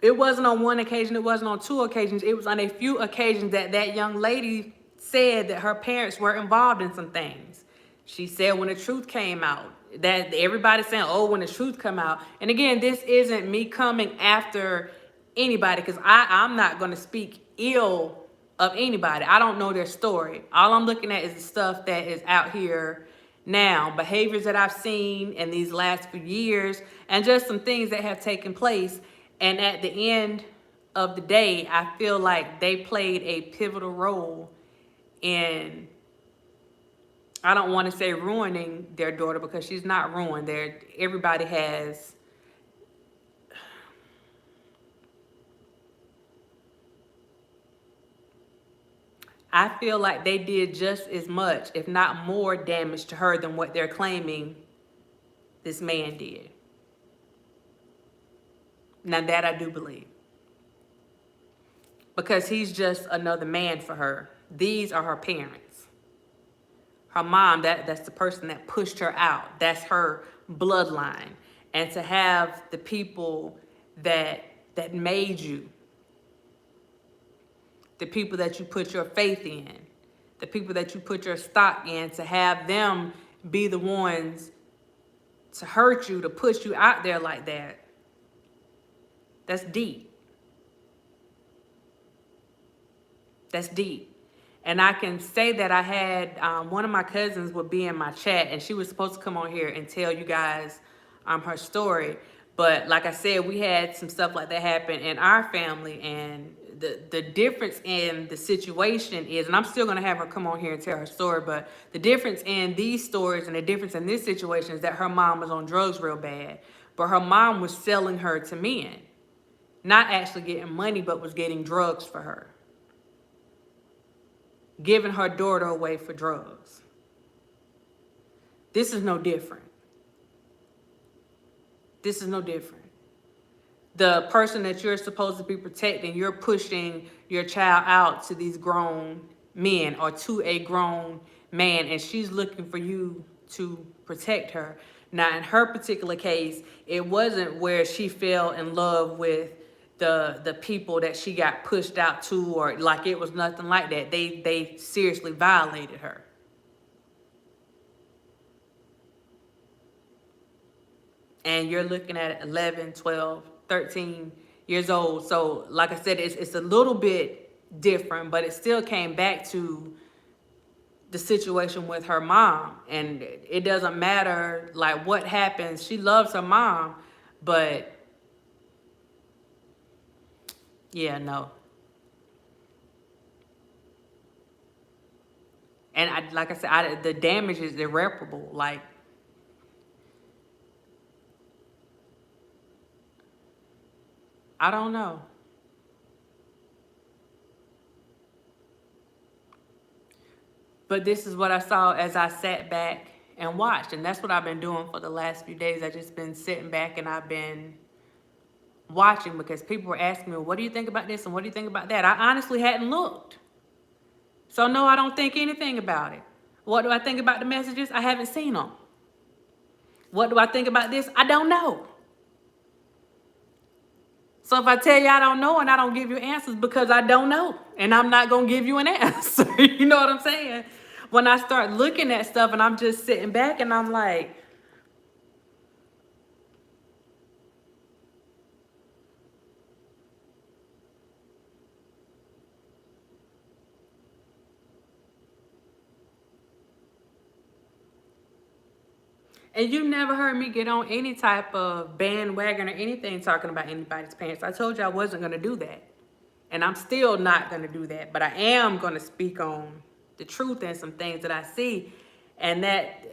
It wasn't on one occasion, it wasn't on two occasions, it was on a few occasions that young lady said that her parents were involved in some things. She said when the truth came out, that everybody's saying, oh, when the truth come out. And again, this isn't me coming after anybody, because I'm not going to speak ill of anybody. I don't know their story. All I'm looking at is the stuff that is out here now, behaviors that I've seen in these last few years, and just some things that have taken place. And at the end of the day, I feel like they played a pivotal role in, I don't want to say ruining their daughter, because she's not ruined. Everybody has, I feel like they did just as much, if not more, damage to her than what they're claiming this man did. Now that I do believe. Because he's just another man for her. These are her parents. Her mom, that's the person that pushed her out. That's her bloodline. And to have the people that made you, the people that you put your faith in, the people that you put your stock in, to have them be the ones to hurt you, to push you out there like that. That's deep. That's deep. And I can say that I had one of my cousins would be in my chat, and she was supposed to come on here and tell you guys her story. But like I said, we had some stuff like that happen in our family, and the difference in the situation is, and I'm still going to have her come on here and tell her story, but the difference in these stories and the difference in this situation is that her mom was on drugs real bad, but her mom was selling her to men, not actually getting money, but was getting drugs for her, giving her daughter away for drugs. This is no different. This is no different. The person that you're supposed to be protecting, you're pushing your child out to these grown men or to a grown man, and she's looking for you to protect her. Now, in her particular case, it wasn't where she fell in love with the people that she got pushed out to, or like it was nothing like that. They seriously violated her. And you're looking at 11, 12, 13 years old. So like I said, it's a little bit different, but it still came back to the situation with her mom. And it doesn't matter like what happens. She loves her mom, but yeah, no. And like I said, the damage is irreparable. Like, I don't know. But this is what I saw as I sat back and watched. And that's what I've been doing for the last few days. I've just been sitting back and I've been watching, because people were asking me, what do you think about this and what do you think about that? I honestly hadn't looked. So no, I don't think anything about it. What do I think about the messages? I haven't seen them. What do I think about this? I don't know. So if I tell you I don't know and I don't give you answers, because I don't know, and I'm not going to give you an answer. You know what I'm saying? When I start looking at stuff and I'm just sitting back and I'm like, and you never heard me get on any type of bandwagon or anything talking about anybody's parents. I told you I wasn't going to do that. And I'm still not going to do that. But I am going to speak on the truth and some things that I see. And that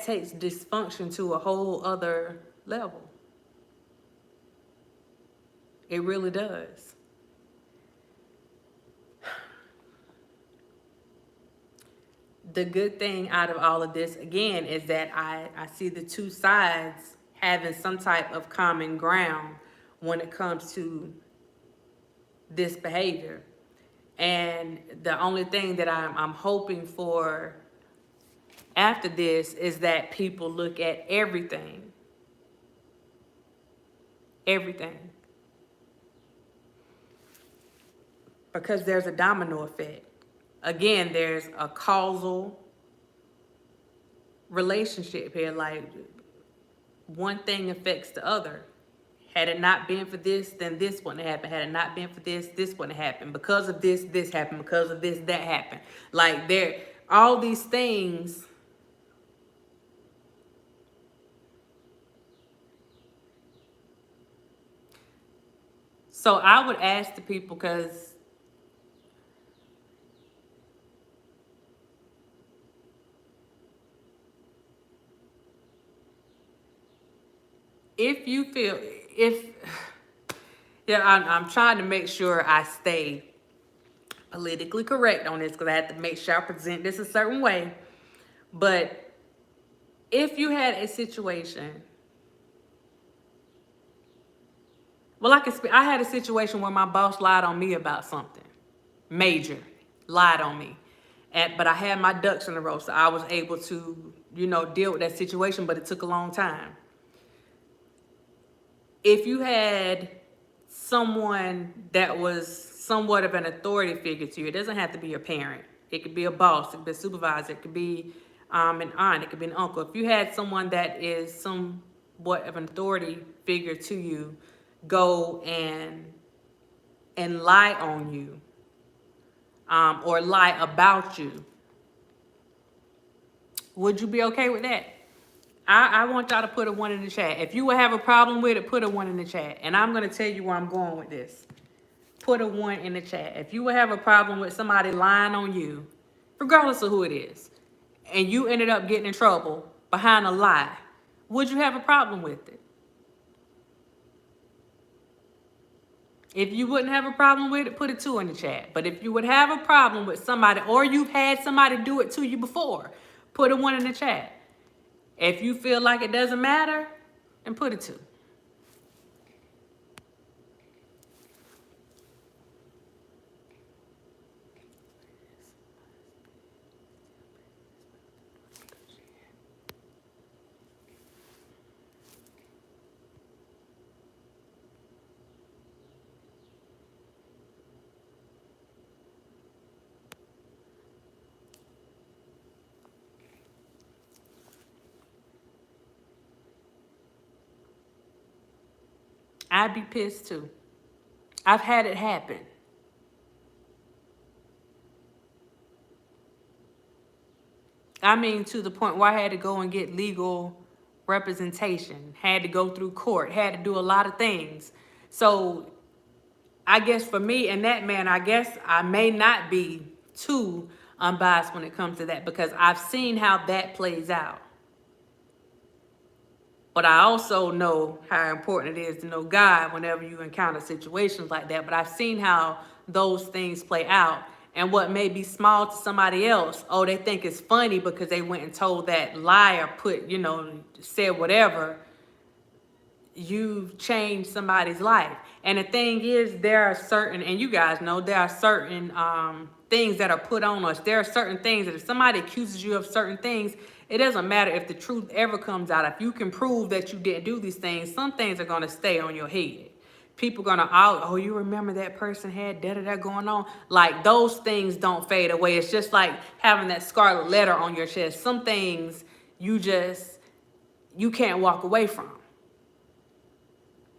takes dysfunction to a whole other level. It really does. The good thing out of all of this, again, is that I see the two sides having some type of common ground when it comes to this behavior. And the only thing that I'm hoping for after this is that people look at everything. Everything. Because there's a domino effect. Again, there's a causal relationship here. Like, one thing affects the other. Had it not been for this, then this wouldn't happen. Had it not been for this, this wouldn't happen. Because of this, this happened. Because of this, that happened. Like, all these things so I would ask the people, because if you feel, yeah, I'm trying to make sure I stay politically correct on this, because I have to make sure I present this a certain way. But if you had a situation, well, I had a situation where my boss lied on me about something major, lied on me. But I had my ducks in a row, so I was able to, deal with that situation, but it took a long time. If you had someone that was somewhat of an authority figure to you, it doesn't have to be your parent. It could be a boss, it could be a supervisor, it could be an aunt, it could be an uncle. If you had someone that is somewhat of an authority figure to you, go and lie on you, or lie about you, would you be okay with that? I want y'all to put a 1 in the chat. If you would have a problem with it, put a 1 in the chat. And I'm going to tell you where I'm going with this. Put a 1 in the chat. If you would have a problem with somebody lying on you, regardless of who it is, and you ended up getting in trouble behind a lie, would you have a problem with it? If you wouldn't have a problem with it, put a 2 in the chat. But if you would have a problem with somebody, or you've had somebody do it to you before, put a 1 in the chat. If you feel like it doesn't matter, then put a 2. I'd be pissed too. I've had it happen. I mean, to the point where I had to go and get legal representation, had to go through court, had to do a lot of things. So I guess for me and that man, I guess I may not be too unbiased when it comes to that, because I've seen how that plays out. But I also know how important it is to know God whenever you encounter situations like that. But I've seen how those things play out. And what may be small to somebody else, oh, they think it's funny because they went and told that lie or said whatever. You've changed somebody's life. And the thing is, there are certain, and you guys know, there are certain things that are put on us. There are certain things that if somebody accuses you of certain things, it doesn't matter if the truth ever comes out. If you can prove that you didn't do these things, some things are going to stay on your head. People are going to, oh, you remember that person had da-da-da going on? Like, those things don't fade away. It's just like having that scarlet letter on your chest. Some things you can't walk away from.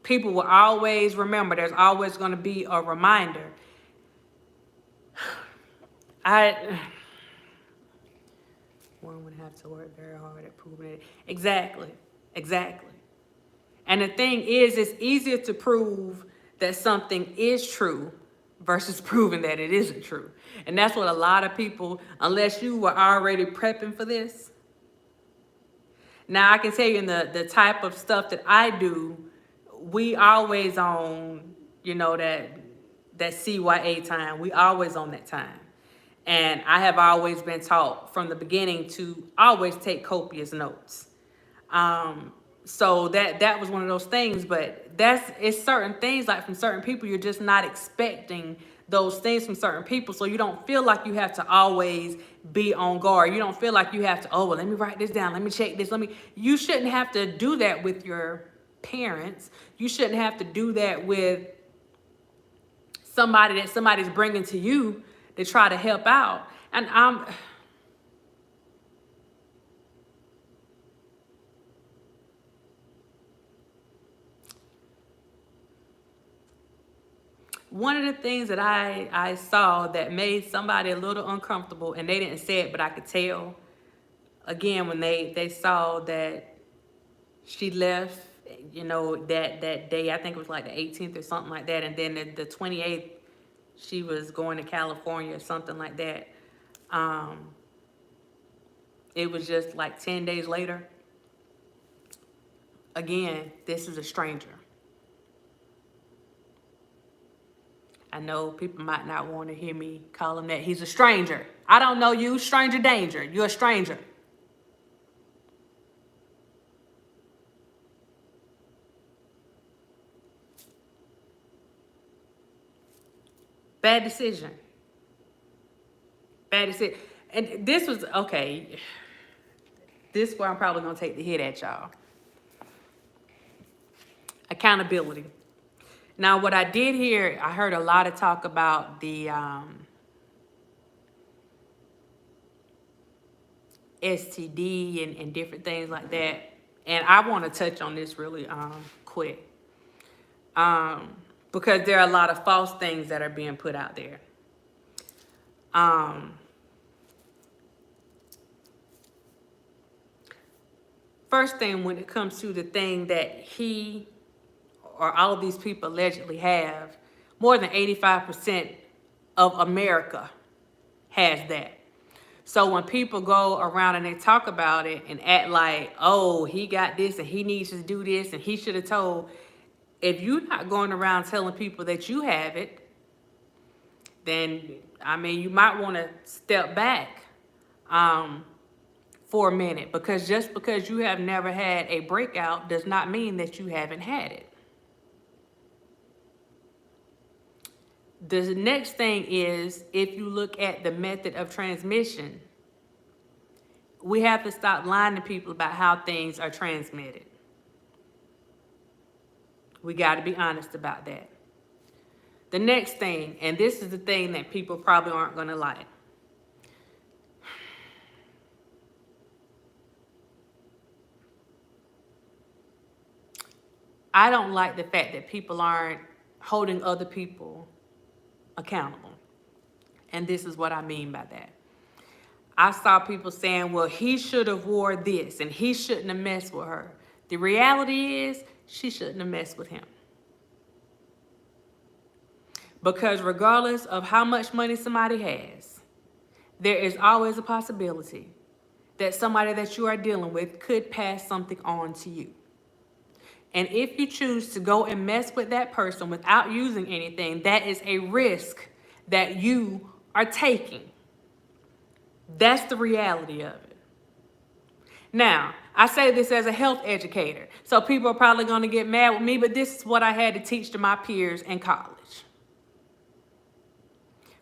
People will always remember. There's always going to be a reminder. One would have to work very hard at proving it. Exactly. And the thing is, it's easier to prove that something is true versus proving that it isn't true. And that's what a lot of people, unless you were already prepping for this. Now, I can tell you in the type of stuff that I do, we always on, that CYA time. We always on that time. And I have always been taught from the beginning to always take copious notes. So that was one of those things, but it's certain things, like from certain people, you're just not expecting those things from certain people. So you don't feel like you have to always be on guard. You don't feel like you have to, oh, well, let me write this down. Let me check this. You shouldn't have to do that with your parents. You shouldn't have to do that with somebody that somebody's bringing to you to try to help out. And one of the things that I saw that made somebody a little uncomfortable, and they didn't say it, but I could tell, again, when they saw that she left, that day, I think it was like the 18th or something like that, and then the 28th, she was going to California or something like that. It was just like 10 days later. Again, this is a stranger. I know people might not want to hear me call him that. He's a stranger. I don't know you. Stranger danger. You're a stranger. Bad decision. And this was, okay. This is where I'm probably going to take the hit at y'all. Accountability. Now, what I did hear, I heard a lot of talk about STD and different things like that. And I want to touch on this really quick. Because there are a lot of false things that are being put out there. First thing, when it comes to the thing that he or all of these people allegedly have, more than 85% of America has that. So when people go around and they talk about it and act like, oh, he got this and he needs to do this and he should have told, if you're not going around telling people that you have it, then, I mean, you might want to step back for a minute, because just because you have never had a breakout does not mean that you haven't had it. The next thing is, if you look at the method of transmission, we have to stop lying to people about how things are transmitted. We got to be honest about that. The next thing, and this is the thing that people probably aren't going to like. I don't like the fact that people aren't holding other people accountable. And this is what I mean by that. I saw people saying, well, he should have wore this and he shouldn't have messed with her. The reality is, she shouldn't have messed with him. Because regardless of how much money somebody has, there is always a possibility that somebody that you are dealing with could pass something on to you. And if you choose to go and mess with that person without using anything, that is a risk that you are taking. That's the reality of it. Now, I say this as a health educator, so people are probably going to get mad with me, but this is what I had to teach to my peers in college.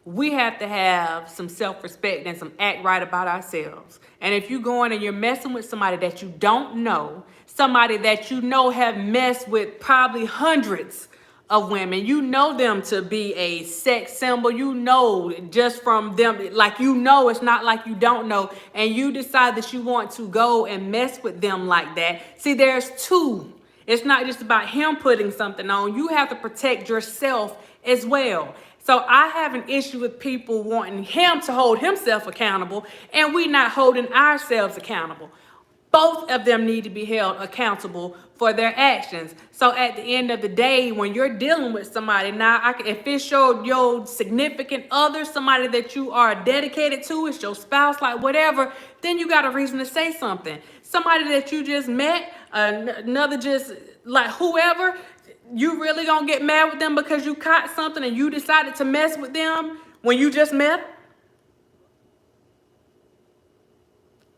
We have to have some self-respect and some act right about ourselves. And if you go in and you're messing with somebody that you don't know, somebody that you know have messed with probably hundreds of women, you know them to be a sex symbol, you know just from them, like you know, it's not like you don't know, and you decide that you want to go and mess with them like that. See, there's two. It's not just about him putting something on. You have to protect yourself as well. So I have an issue with people wanting him to hold himself accountable and we not holding ourselves accountable. Both of them need to be held accountable for their actions. So at the end of the day, when you're dealing with somebody, now if it's your significant other, somebody that you are dedicated to, it's your spouse, like whatever, then you got a reason to say something. Somebody that you just met, another just like whoever, you really gonna get mad with them because you caught something and you decided to mess with them when you just met them?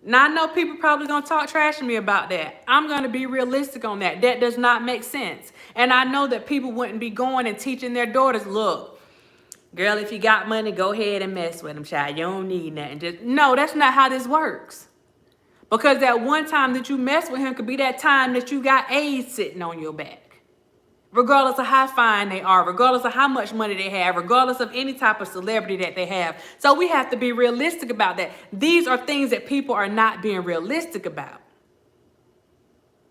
Now, I know people probably gonna talk trash to me about that. I'm gonna be realistic on that. That does not make sense. And I know that people wouldn't be going and teaching their daughters, look, girl, if you got money, go ahead and mess with them, child. You don't need nothing. No, that's not how this works. Because that one time that you mess with him could be that time that you got AIDS sitting on your back. Regardless of how fine they are, regardless of how much money they have, regardless of any type of celebrity that they have. So we have to be realistic about that. These are things that people are not being realistic about.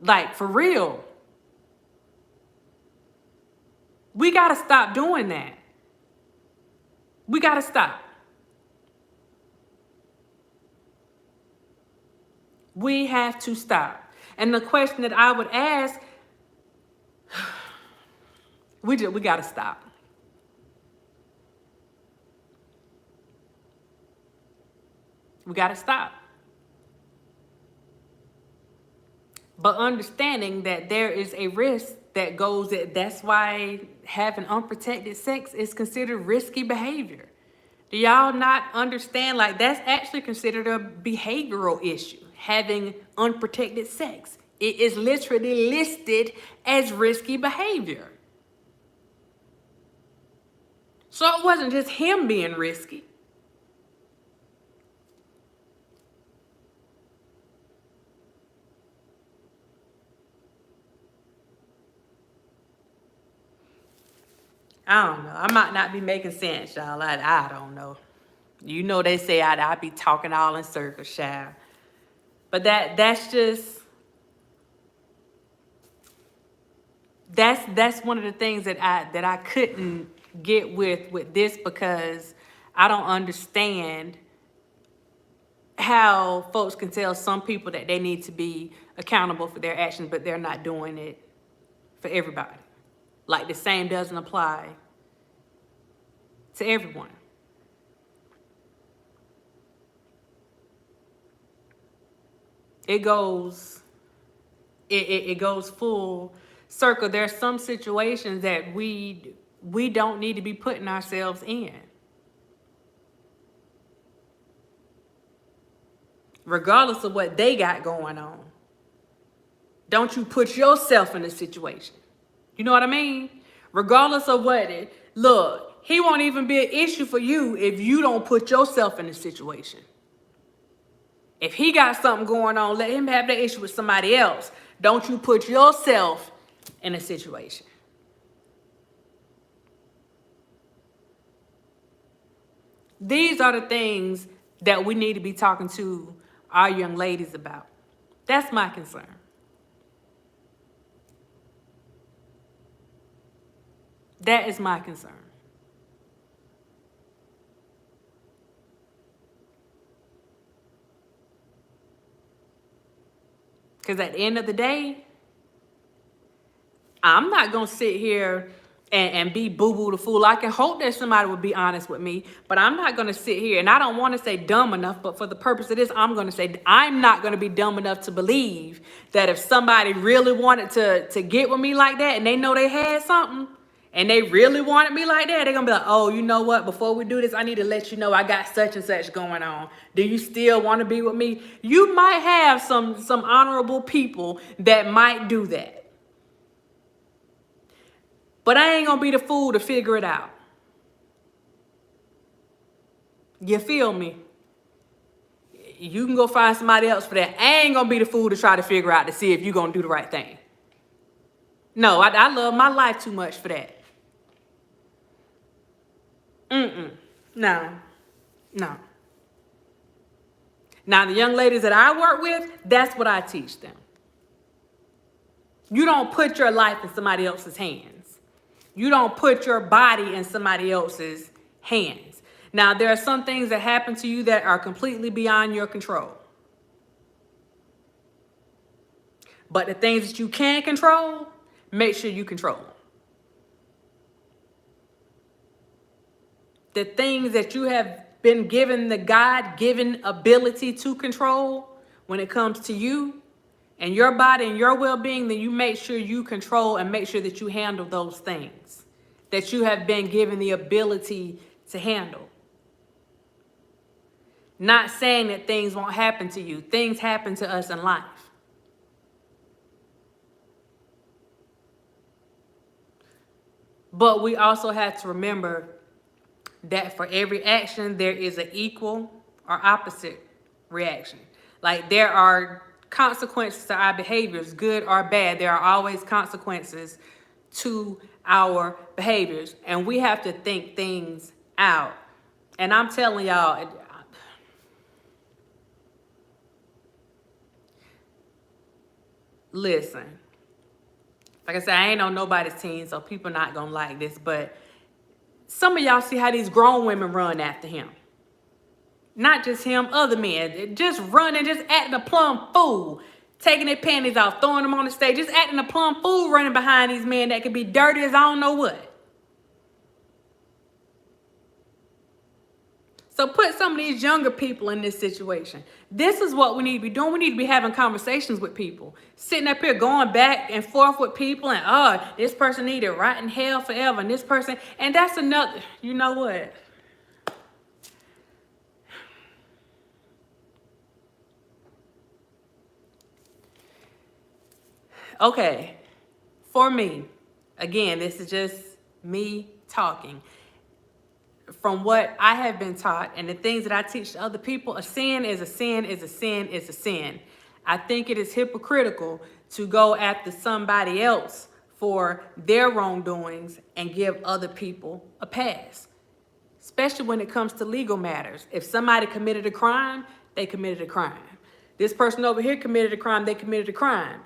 Like, for real. We got to stop doing that. We got to stop. We have to stop. And the question that I would ask, we got to stop. We got to stop. But understanding that there is a risk that goes, that's why having unprotected sex is considered risky behavior. Do y'all not understand? Like, that's actually considered a behavioral issue, having unprotected sex. It is literally listed as risky behavior. So it wasn't just him being risky. I don't know. I might not be making sense, y'all. I don't know. You know they say I be talking all in circles, child. But that's just, that's one of the things that I couldn't get with this, because I don't understand how folks can tell some people that they need to be accountable for their actions, but they're not doing it for everybody. Like the same doesn't apply to everyone. It goes full circle. There's some situations that we don't need to be putting ourselves in. Regardless of what they got going on. Don't you put yourself in a situation. You know what I mean? Regardless of what it, look, he won't even be an issue for you if you don't put yourself in a situation. If he got something going on, let him have that issue with somebody else. Don't you put yourself in a situation. These are the things that we need to be talking to our young ladies about. That's my concern. That is my concern. Because at the end of the day, I'm not going to sit here and be boo-boo the fool. I can hope that somebody would be honest with me, but I'm not going to sit here, and I don't want to say dumb enough, but for the purpose of this, I'm going to say I'm not going to be dumb enough to believe that if somebody really wanted to get with me like that, and they know they had something, and they really wanted me like that, they're going to be like, oh, you know what? Before we do this, I need to let you know I got such and such going on. Do you still want to be with me? You might have some honorable people that might do that. But I ain't going to be the fool to figure it out. You feel me? You can go find somebody else for that. I ain't going to be the fool to try to figure out to see if you're going to do the right thing. No, I love my life too much for that. No. Now, the young ladies that I work with, that's what I teach them. You don't put your life in somebody else's hands. You don't put your body in somebody else's hands. Now, there are some things that happen to you that are completely beyond your control. But the things that you can control, make sure you control them. The things that you have been given the God-given ability to control when it comes to you and your body and your well-being, then you make sure you control and make sure that you handle those things that you have been given the ability to handle. Not saying that things won't happen to you. Things happen to us in life. But we also have to remember that for every action, there is an equal or opposite reaction. Like there are consequences to our behaviors, good or bad. There are always consequences to our behaviors, and we have to think things out. And I'm telling y'all, listen, like I said, I ain't on nobody's team, so people not gonna like this, but some of y'all see how these grown women run after him. Not just him, other men. Just running, just acting a plumb fool. Taking their panties off, throwing them on the stage. Just acting a plumb fool running behind these men that could be dirty as I don't know what. So put some of these younger people in this situation. This is what we need to be doing. We need to be having conversations with people. Sitting up here going back and forth with people and, oh, this person needed right in hell forever. And this person, and that's another, you know what? Okay, for me, again, this is just me talking. From what I have been taught and the things that I teach to other people, a sin is a sin is a sin is a sin. I think it is hypocritical to go after somebody else for their wrongdoings and give other people a pass, especially when it comes to legal matters. If somebody committed a crime, they committed a crime. This person over here committed a crime, they committed a crime.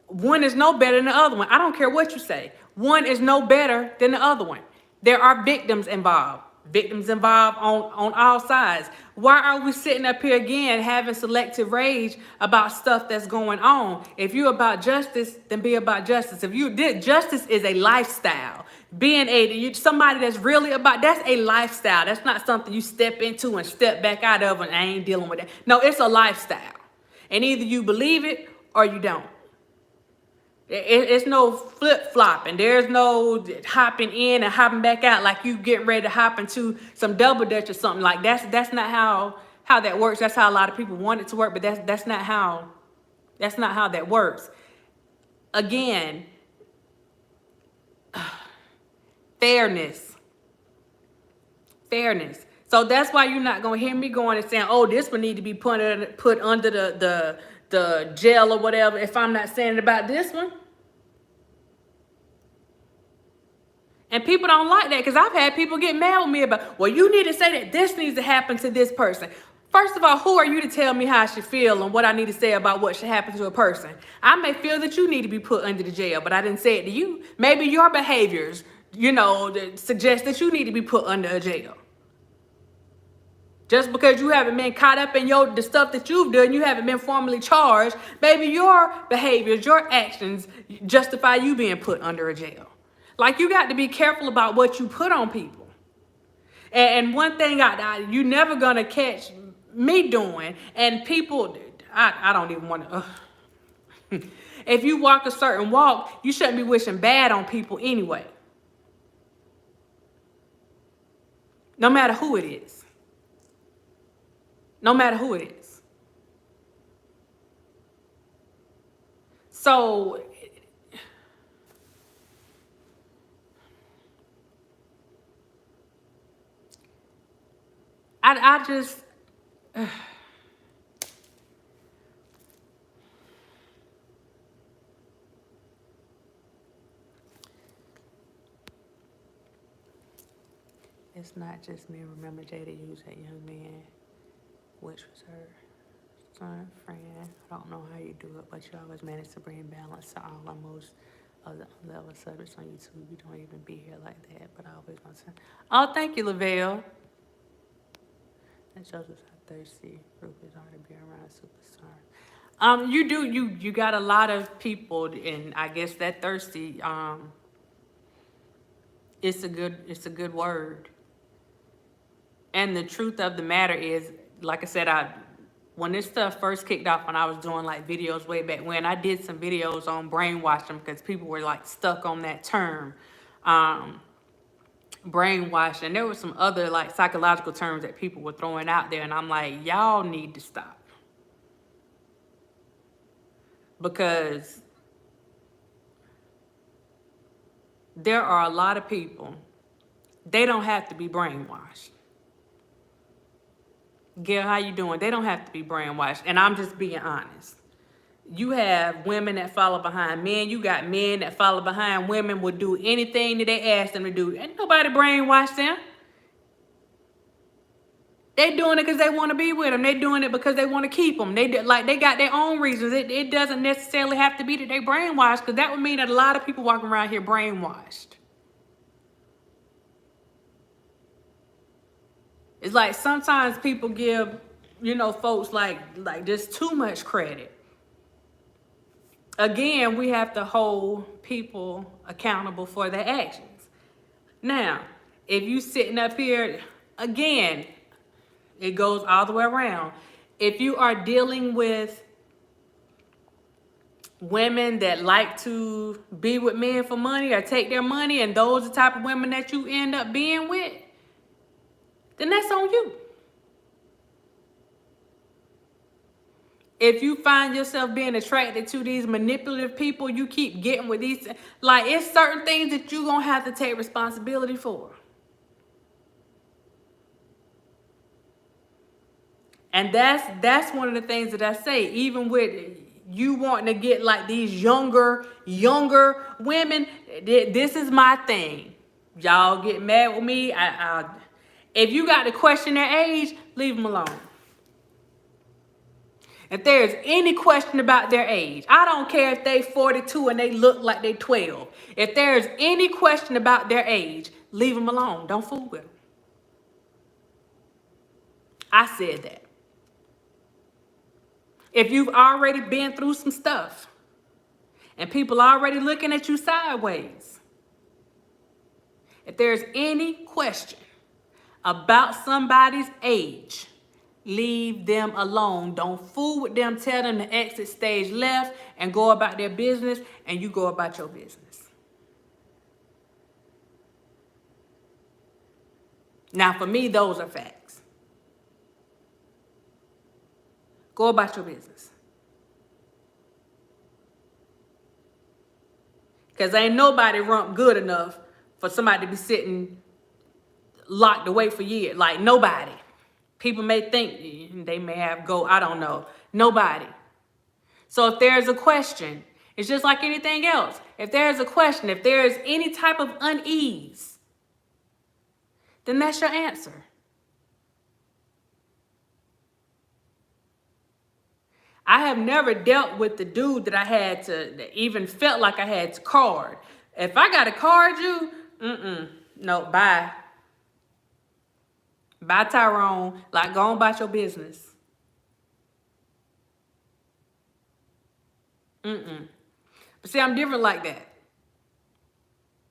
One is no better than the other one. I don't care what you say. One is no better than the other one. There are victims involved. Victims involved on all sides. Why are we sitting up here again having selective rage about stuff that's going on? If you're about justice, then be about justice. If you did, justice is a lifestyle. Being somebody that's really about, that's a lifestyle. That's not something you step into and step back out of and I ain't dealing with that. No, it's a lifestyle. And either you believe it or you don't. It's no flip-flopping. There's no hopping in and hopping back out like you getting ready to hop into some double dutch or something. Like that's not how that works. That's how a lot of people want it to work, but that's not how that works. Again, fairness. So that's why you're not gonna hear me going and saying, "Oh, this one need to be put under the jail or whatever," if I'm not saying it about this one. And people don't like that because I've had people get mad with me about, well, you need to say that this needs to happen to this person. First of all, who are you to tell me how I should feel and what I need to say about what should happen to a person? I may feel that you need to be put under the jail, but I didn't say it to you. Maybe your behaviors, suggest that you need to be put under a jail. Just because you haven't been caught up in the stuff that you've done, you haven't been formally charged, maybe your behaviors, your actions justify you being put under a jail. Like, you got to be careful about what you put on people. And one thing you never gonna catch me doing, and people, I don't even want to, if you walk a certain walk, you shouldn't be wishing bad on people anyway. No matter who it is. No matter who it is. So, I just, it's not just me. Remember, Jada used that young man, which was her son, friend. I don't know how you do it, but you always manage to bring balance to all almost other level subjects on YouTube. You don't even be here like that, but I always want to. Oh, thank you, Lavelle. That shows us how thirsty groupies are to be around superstars. You got a lot of people, and I guess that thirsty, it's a good word. And the truth of the matter is, like I said, when this stuff first kicked off, when I was doing like videos way back when, I did some videos on brainwashing because people were like stuck on that term, brainwashing. There were some other like psychological terms that people were throwing out there, and I'm like, y'all need to stop. Because there are a lot of people, they don't have to be brainwashed. Gail, how you doing? They don't have to be brainwashed. And I'm just being honest. You have women that follow behind men. You got men that follow behind women, will do anything that they ask them to do. Ain't nobody brainwashed them. They doing it because they want to be with them. They doing it because they want to keep them. They got their own reasons. It doesn't necessarily have to be that they brainwashed, because that would mean that a lot of people walking around here brainwashed. It's like sometimes people give, folks like just too much credit. Again, we have to hold people accountable for their actions. Now, if you sitting up here, again, it goes all the way around. If you are dealing with women that like to be with men for money or take their money, and those are the type of women that you end up being with, then that's on you. If you find yourself being attracted to these manipulative people, you keep getting with these, like, it's certain things that you're going to have to take responsibility for. And that's one of the things that I say, even with you wanting to get like these younger women, this is my thing. Y'all get mad with me. If you got to question their age, leave them alone. If there's any question about their age, I don't care if they 42 and they look like they 12. If there's any question about their age, leave them alone. Don't fool with them. I said that. If you've already been through some stuff and people already looking at you sideways, if there's any question about somebody's age, leave them alone. Don't fool with them. Tell them to exit stage left and go about their business, and you go about your business. Now, for me, those are facts. Go about your business. Because ain't nobody rump good enough for somebody to be sitting locked away for years. Like, nobody. People may think they may have go, I don't know. Nobody. So if there's a question, it's just like anything else. If there's a question, if there's any type of unease, then that's your answer. I have never dealt with the dude that I had to, that even felt like I had to card. If I got to card you, no, bye. Bye, Tyrone. Like, go on about your business. But see, I'm different like that.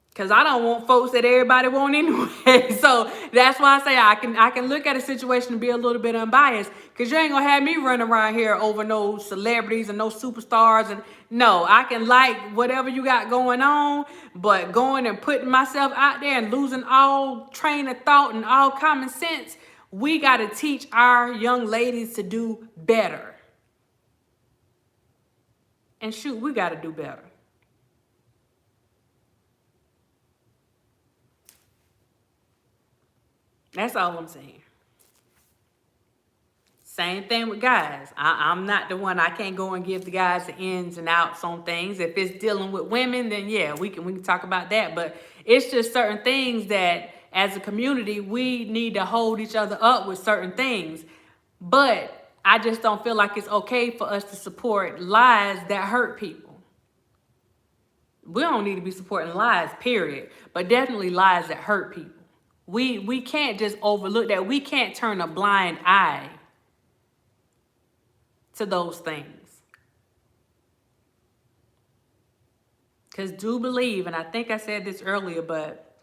Because I don't want folks that everybody want anyway. So that's why I say I can look at a situation and be a little bit unbiased. Because you ain't going to have me running around here over no celebrities and no superstars. And no, I can like whatever you got going on. But going and putting myself out there and losing all train of thought and all common sense, we got to teach our young ladies to do better. And shoot, we got to do better. That's all I'm saying. Same thing with guys. I'm not the one. I can't go and give the guys the ins and outs on things. If it's dealing with women, then yeah, we can talk about that. But it's just certain things that as a community, we need to hold each other up with certain things. But I just don't feel like it's okay for us to support lies that hurt people. We don't need to be supporting lies, period. But definitely lies that hurt people. We can't just overlook that. We can't turn a blind eye to those things. Because do believe, and I think I said this earlier, but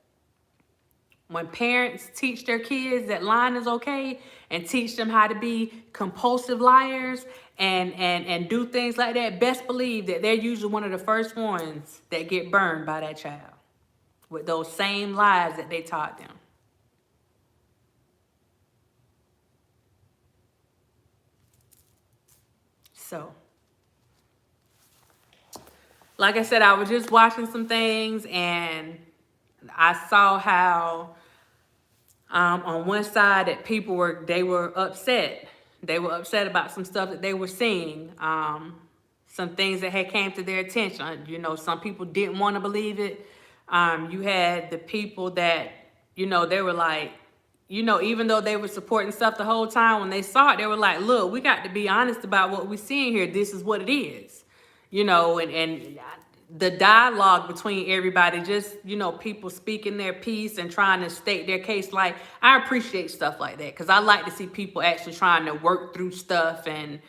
when parents teach their kids that lying is okay and teach them how to be compulsive liars and do things like that, best believe that they're usually one of the first ones that get burned by that child with those same lies that they taught them. So, like I said, I was just watching some things and I saw how on one side that people were upset. They were upset about some stuff that they were seeing, some things that had came to their attention. You know, some people didn't want to believe it. You had the people that, you know, they were like, you know, even though they were supporting stuff the whole time, when they saw it, they were like, look, we got to be honest about what we're seeing here. This is what it is. You know, and the dialogue between everybody, just, you know, people speaking their piece and trying to state their case. Like, I appreciate stuff like that because I like to see people actually trying to work through stuff and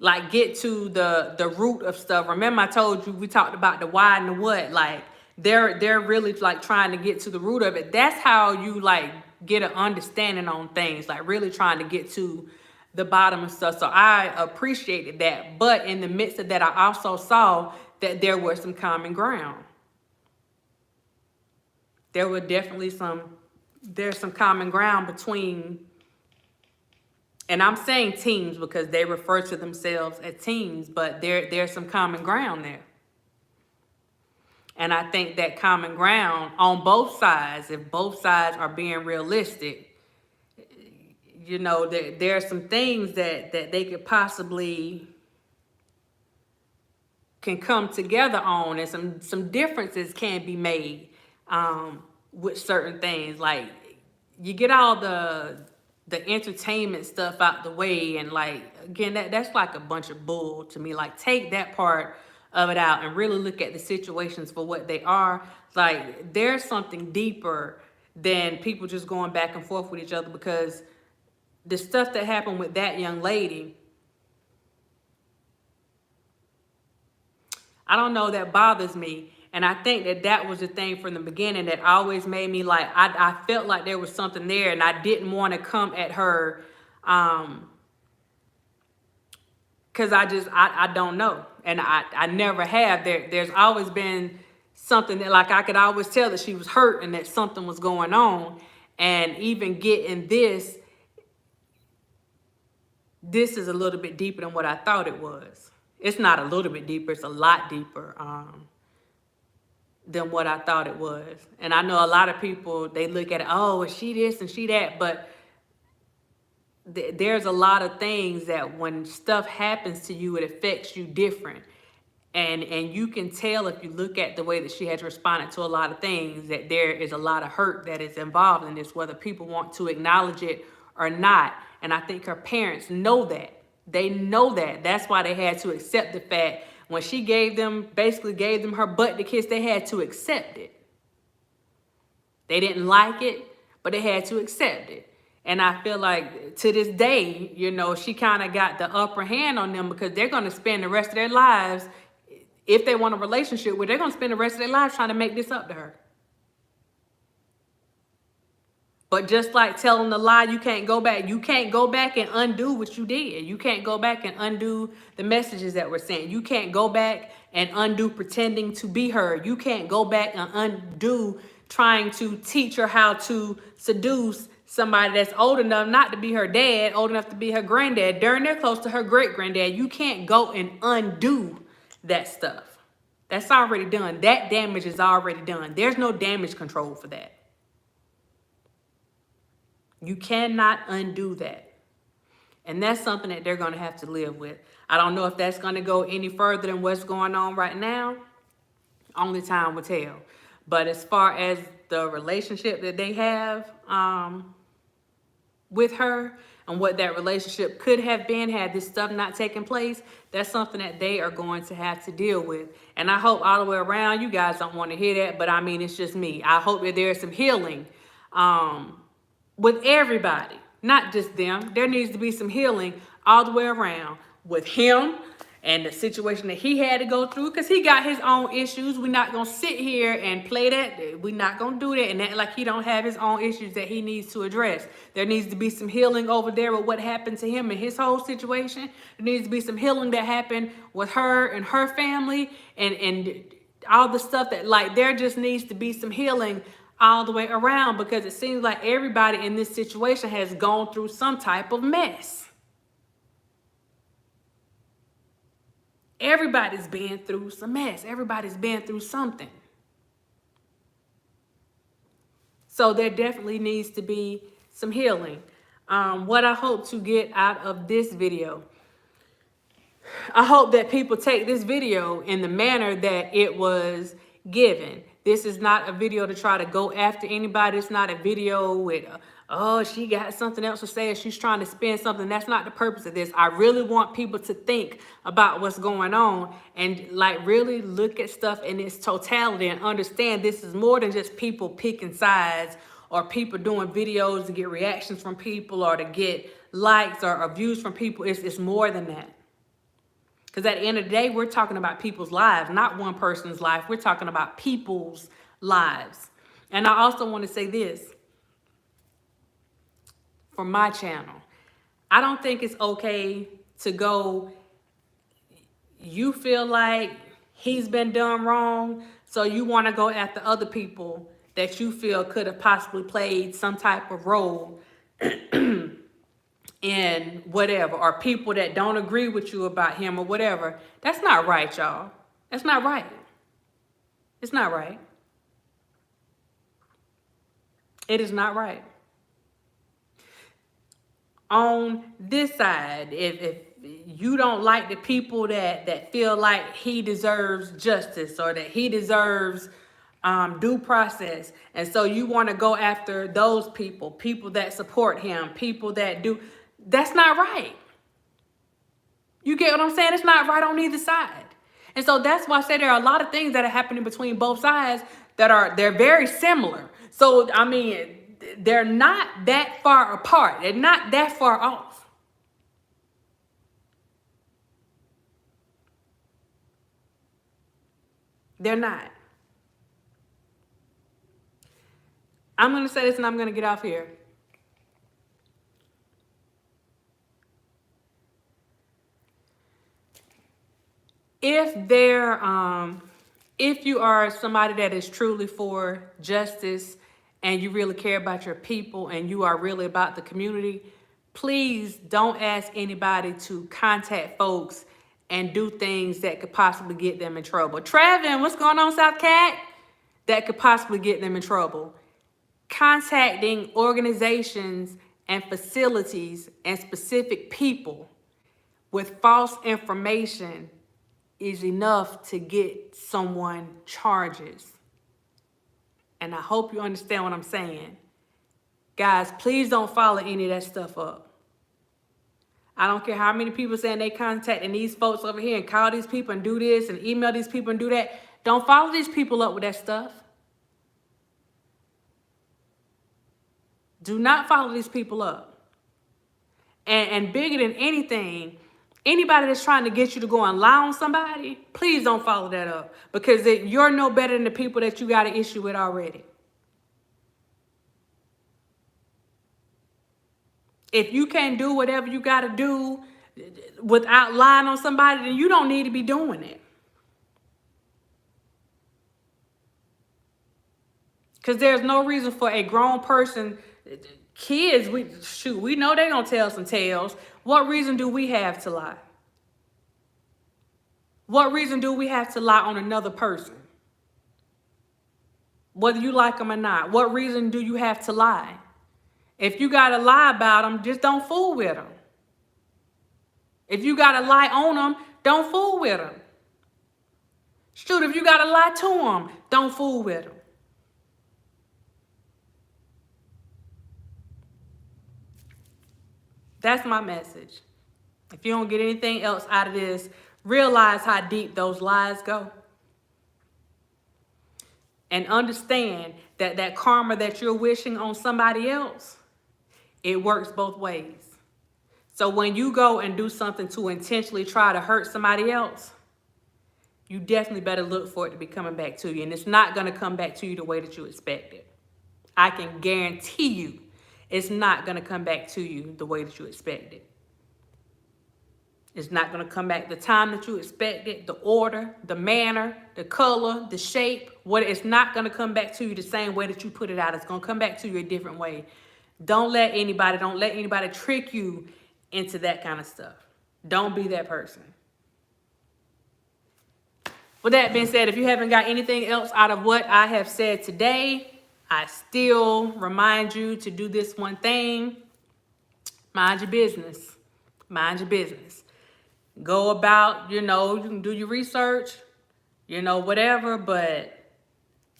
like get to the root of stuff. Remember I told you we talked about the why and the what. Like, they're really like trying to get to the root of it. That's how you like get an understanding on things, like really trying to get to the bottom of stuff. So I appreciated that. But in the midst of that, I also saw that there was some common ground. There were definitely there's some common ground between, and I'm saying teams because they refer to themselves as teams, but there's some common ground there. And I think that common ground on both sides, if both sides are being realistic, you know, there are some things that they could possibly can come together on, and some differences can be made with certain things. Like, you get all the the entertainment stuff out the way. And like, again, that's like a bunch of bull to me. Like, take that part of it out and really look at the situations for what they are. Like, there's something deeper than people just going back and forth with each other, because the stuff that happened with that young lady, I don't know, that bothers me. And I think that was the thing from the beginning that always made me like, I felt like there was something there, and I didn't want to come at her, because I don't know. And I never have. There's always been something that, like, I could always tell that she was hurt and that something was going on. And even getting this is a little bit deeper than what I thought it was. It's not a little bit deeper, it's a lot deeper. Than what I thought it was. And I know a lot of people, they look at it, oh, is she this and she that, but there's a lot of things that when stuff happens to you, it affects you different. And you can tell if you look at the way that she has responded to a lot of things, that there is a lot of hurt that is involved in this, whether people want to acknowledge it or not. And I think her parents know that. They know that. That's why they had to accept the fact when she basically gave them her butt to kiss, they had to accept it. They didn't like it, but they had to accept it. And I feel like to this day, you know, she kind of got the upper hand on them, because they're going to spend the rest of their lives, if they want a relationship with, they're going to spend the rest of their lives trying to make this up to her. But just like telling the lie, you can't go back. You can't go back and undo what you did. You can't go back and undo the messages that were sent. You can't go back and undo pretending to be her. You can't go back and undo trying to teach her how to seduce somebody that's old enough not to be her dad, old enough to be her granddad, darn near close to her great-granddad. You can't go and undo that stuff. That's already done. That damage is already done. There's no damage control for that. You cannot undo that. And that's something that they're going to have to live with. I don't know if that's going to go any further than what's going on right now. Only time will tell. But as far as the relationship that they have with her, and what that relationship could have been had this stuff not taken place, that's something that they are going to have to deal with. And I hope all the way around, you guys don't want to hear that, but I mean, it's just me. I hope that there's some healing with everybody, not just them. There needs to be some healing all the way around with him and the situation that he had to go through, because he got his own issues. We're not going to sit here and play that. We're not going to do that and act like he don't have his own issues that he needs to address. There needs to be some healing over there with what happened to him and his whole situation. There needs to be some healing that happened with her and her family and all the stuff that, like, there just needs to be some healing all the way around, because it seems like everybody in this situation has gone through some type of mess. Everybody's been through some mess. Everybody's been through something. So there definitely needs to be some healing. What I hope to get out of this video, I hope that people take this video in the manner that it was given. This is not a video to try to go after anybody. It's not a video with, oh, she got something else to say, or she's trying to spin something. That's not the purpose of this. I really want people to think about what's going on and, like, really look at stuff in its totality and understand this is more than just people picking sides, or people doing videos to get reactions from people, or to get likes or views from people. It's more than that. Because at the end of the day, we're talking about people's lives, not one person's life. We're talking about people's lives. And I also want to say this for my channel. I don't think it's okay to go, you feel like he's been done wrong, so you want to go after other people that you feel could have possibly played some type of role in whatever, or people that don't agree with you about him or whatever. That's not right, y'all. That's not right. It's not right. It is not right. On this side, if you don't like the people that feel like he deserves justice, or that he deserves due process. And so you want to go after those people, people that support him, people that do. That's not right. You get what I'm saying? It's not right on either side. And so that's why I say there are a lot of things that are happening between both sides they're very similar. So, I mean, they're not that far apart. They're not that far off. They're not. I'm going to say this and I'm going to get off here. If you are somebody that is truly for justice and you really care about your people and you are really about the community, please don't ask anybody to contact folks and do things that could possibly get them in trouble. Trevin, what's going on, South Cat? That could possibly get them in trouble. Contacting organizations and facilities and specific people with false information is enough to get someone charges. And I hope you understand what I'm saying. Guys, please don't follow any of that stuff up. I don't care how many people saying they contacting these folks over here and call these people and do this and email these people and do that. Don't follow these people up with that stuff. Do not follow these people up. And bigger than anything, anybody that's trying to get you to go and lie on somebody, please don't follow that up. Because you're no better than the people that you got an issue with already. If you can't do whatever you got to do without lying on somebody, then you don't need to be doing it. Because there's no reason for a grown person, kids, we know they're going to tell some tales. What reason do we have to lie? What reason do we have to lie on another person? Whether you like them or not, what reason do you have to lie? If you got to lie about them, just don't fool with them. If you got to lie on them, don't fool with them. Shoot, if you got to lie to them, don't fool with them. That's my message. If you don't get anything else out of this, realize how deep those lies go. And understand that that karma that you're wishing on somebody else, it works both ways. So when you go and do something to intentionally try to hurt somebody else, you definitely better look for it to be coming back to you. And it's not going to come back to you the way that you expect it. I can guarantee you it's not going to come back to you the way that you expect it. It's not going to come back the time that you expect it, the order, the manner, the color, the shape. It's not going to come back to you the same way that you put it out. It's going to come back to you a different way. Don't let anybody trick you into that kind of stuff. Don't be that person. With that being said, if you haven't got anything else out of what I have said today, I still remind you to do this one thing. Mind your business. Mind your business. Go about, you can do your research, whatever, but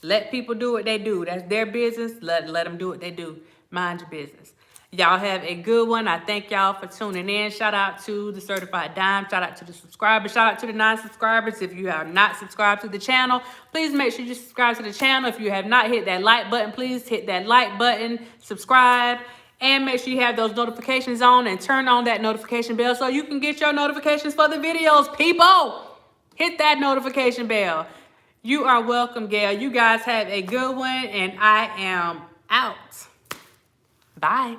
let people do what they do. That's their business. Let them do what they do. Mind your business. Y'all have a good one. I thank y'all for tuning in. Shout out to the certified dime. Shout out to the subscribers. Shout out to the non-subscribers. If you have not subscribed to the channel, please make sure you subscribe to the channel. If you have not hit that like button, please hit that like button, subscribe, and make sure you have those notifications on and turn on that notification bell so you can get your notifications for the videos. People, hit that notification bell. You are welcome, Gail. You guys have a good one, and I am out. Bye.